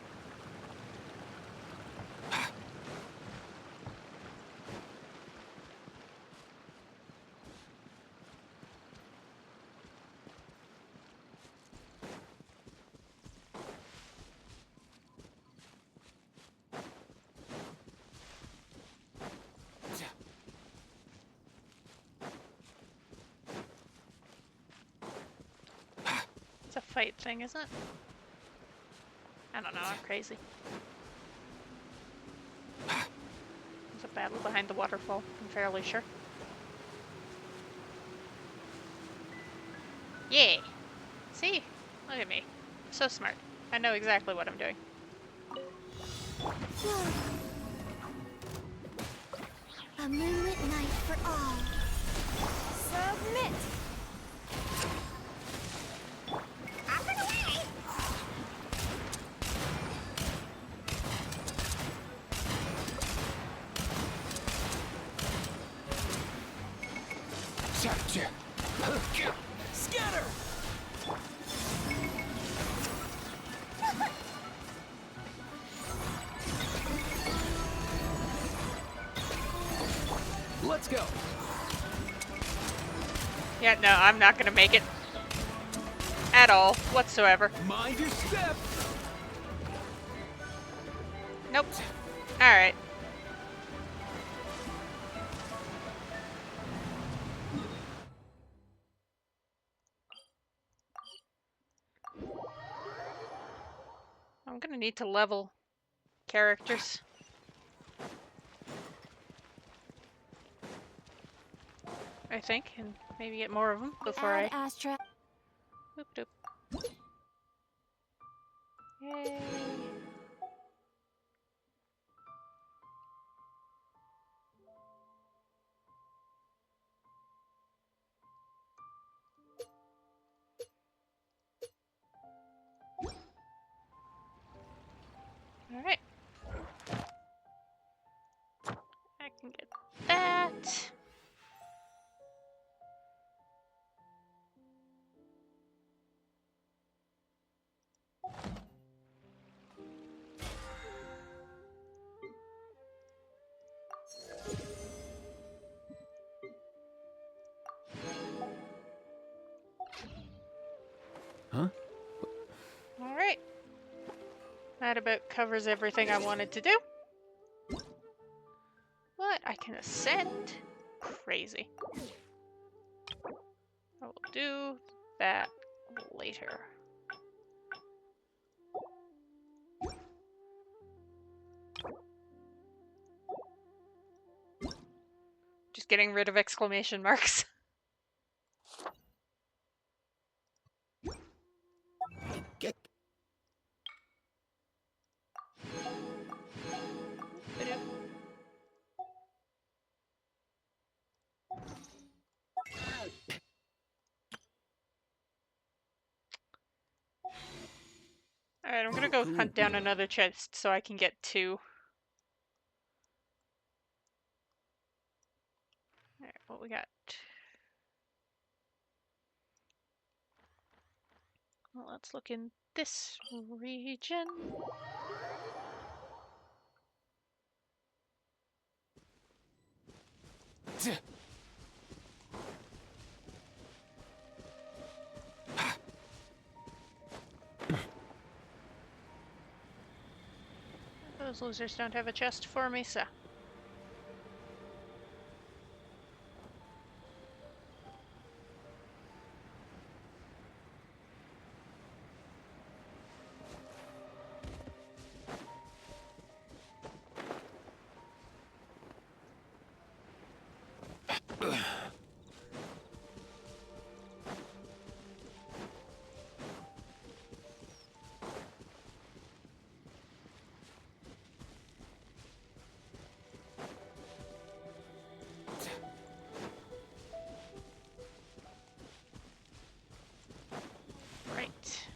fight thing, isn't it? I don't know, I'm crazy. There's a battle behind the waterfall, I'm fairly sure. Yeah! See? Look at me. I'm so smart. I know exactly what I'm doing. A moonlit night for all. Submit! Up and away! Scatter! Let's go. Yeah, no, I'm not gonna make it. At all, whatsoever. Mind your step. Nope. Alright. I'm gonna need to level characters. I think, and maybe get more of them before Add I... Astra. Boop doop. Yay. Alright. I can get that. Huh? Alright. That about covers everything I wanted to do. But I can ascend. Crazy. I will do that later. Just getting rid of exclamation marks. Get. Alright, I'm gonna go hunt down another chest so I can get 2. Alright, what we got? Well, let's look in this region. Those losers don't have a chest for me, so... Right.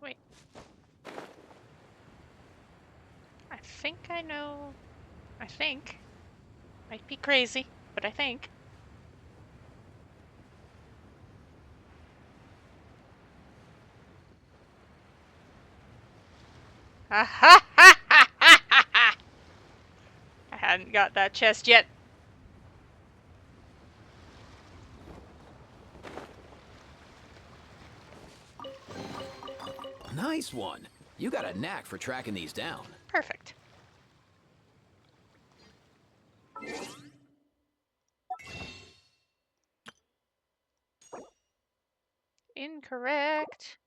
Wait. I think I know... I think. Might be crazy, but I think. Ha ha ha ha ha ha! I hadn't got that chest yet. Nice one. You got a knack for tracking these down. Perfect. Incorrect.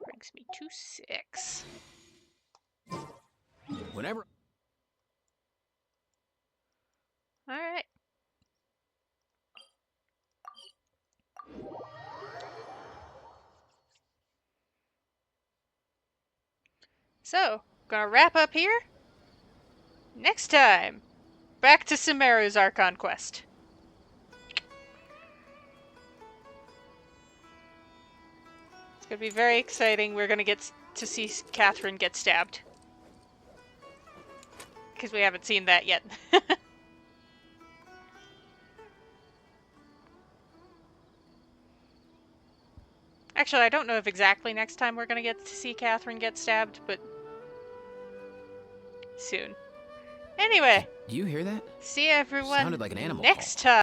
Brings me to 6. Whenever. Alright. So, gonna wrap up here. Next time, back to Sumeru's Archon quest. It's gonna be very exciting. We're gonna get to see Catherine get stabbed. Because we haven't seen that yet. Actually, I don't know if exactly next time we're gonna get to see Catherine get stabbed, but soon. Anyway. Do you hear that? See everyone Sounded like an animal next time.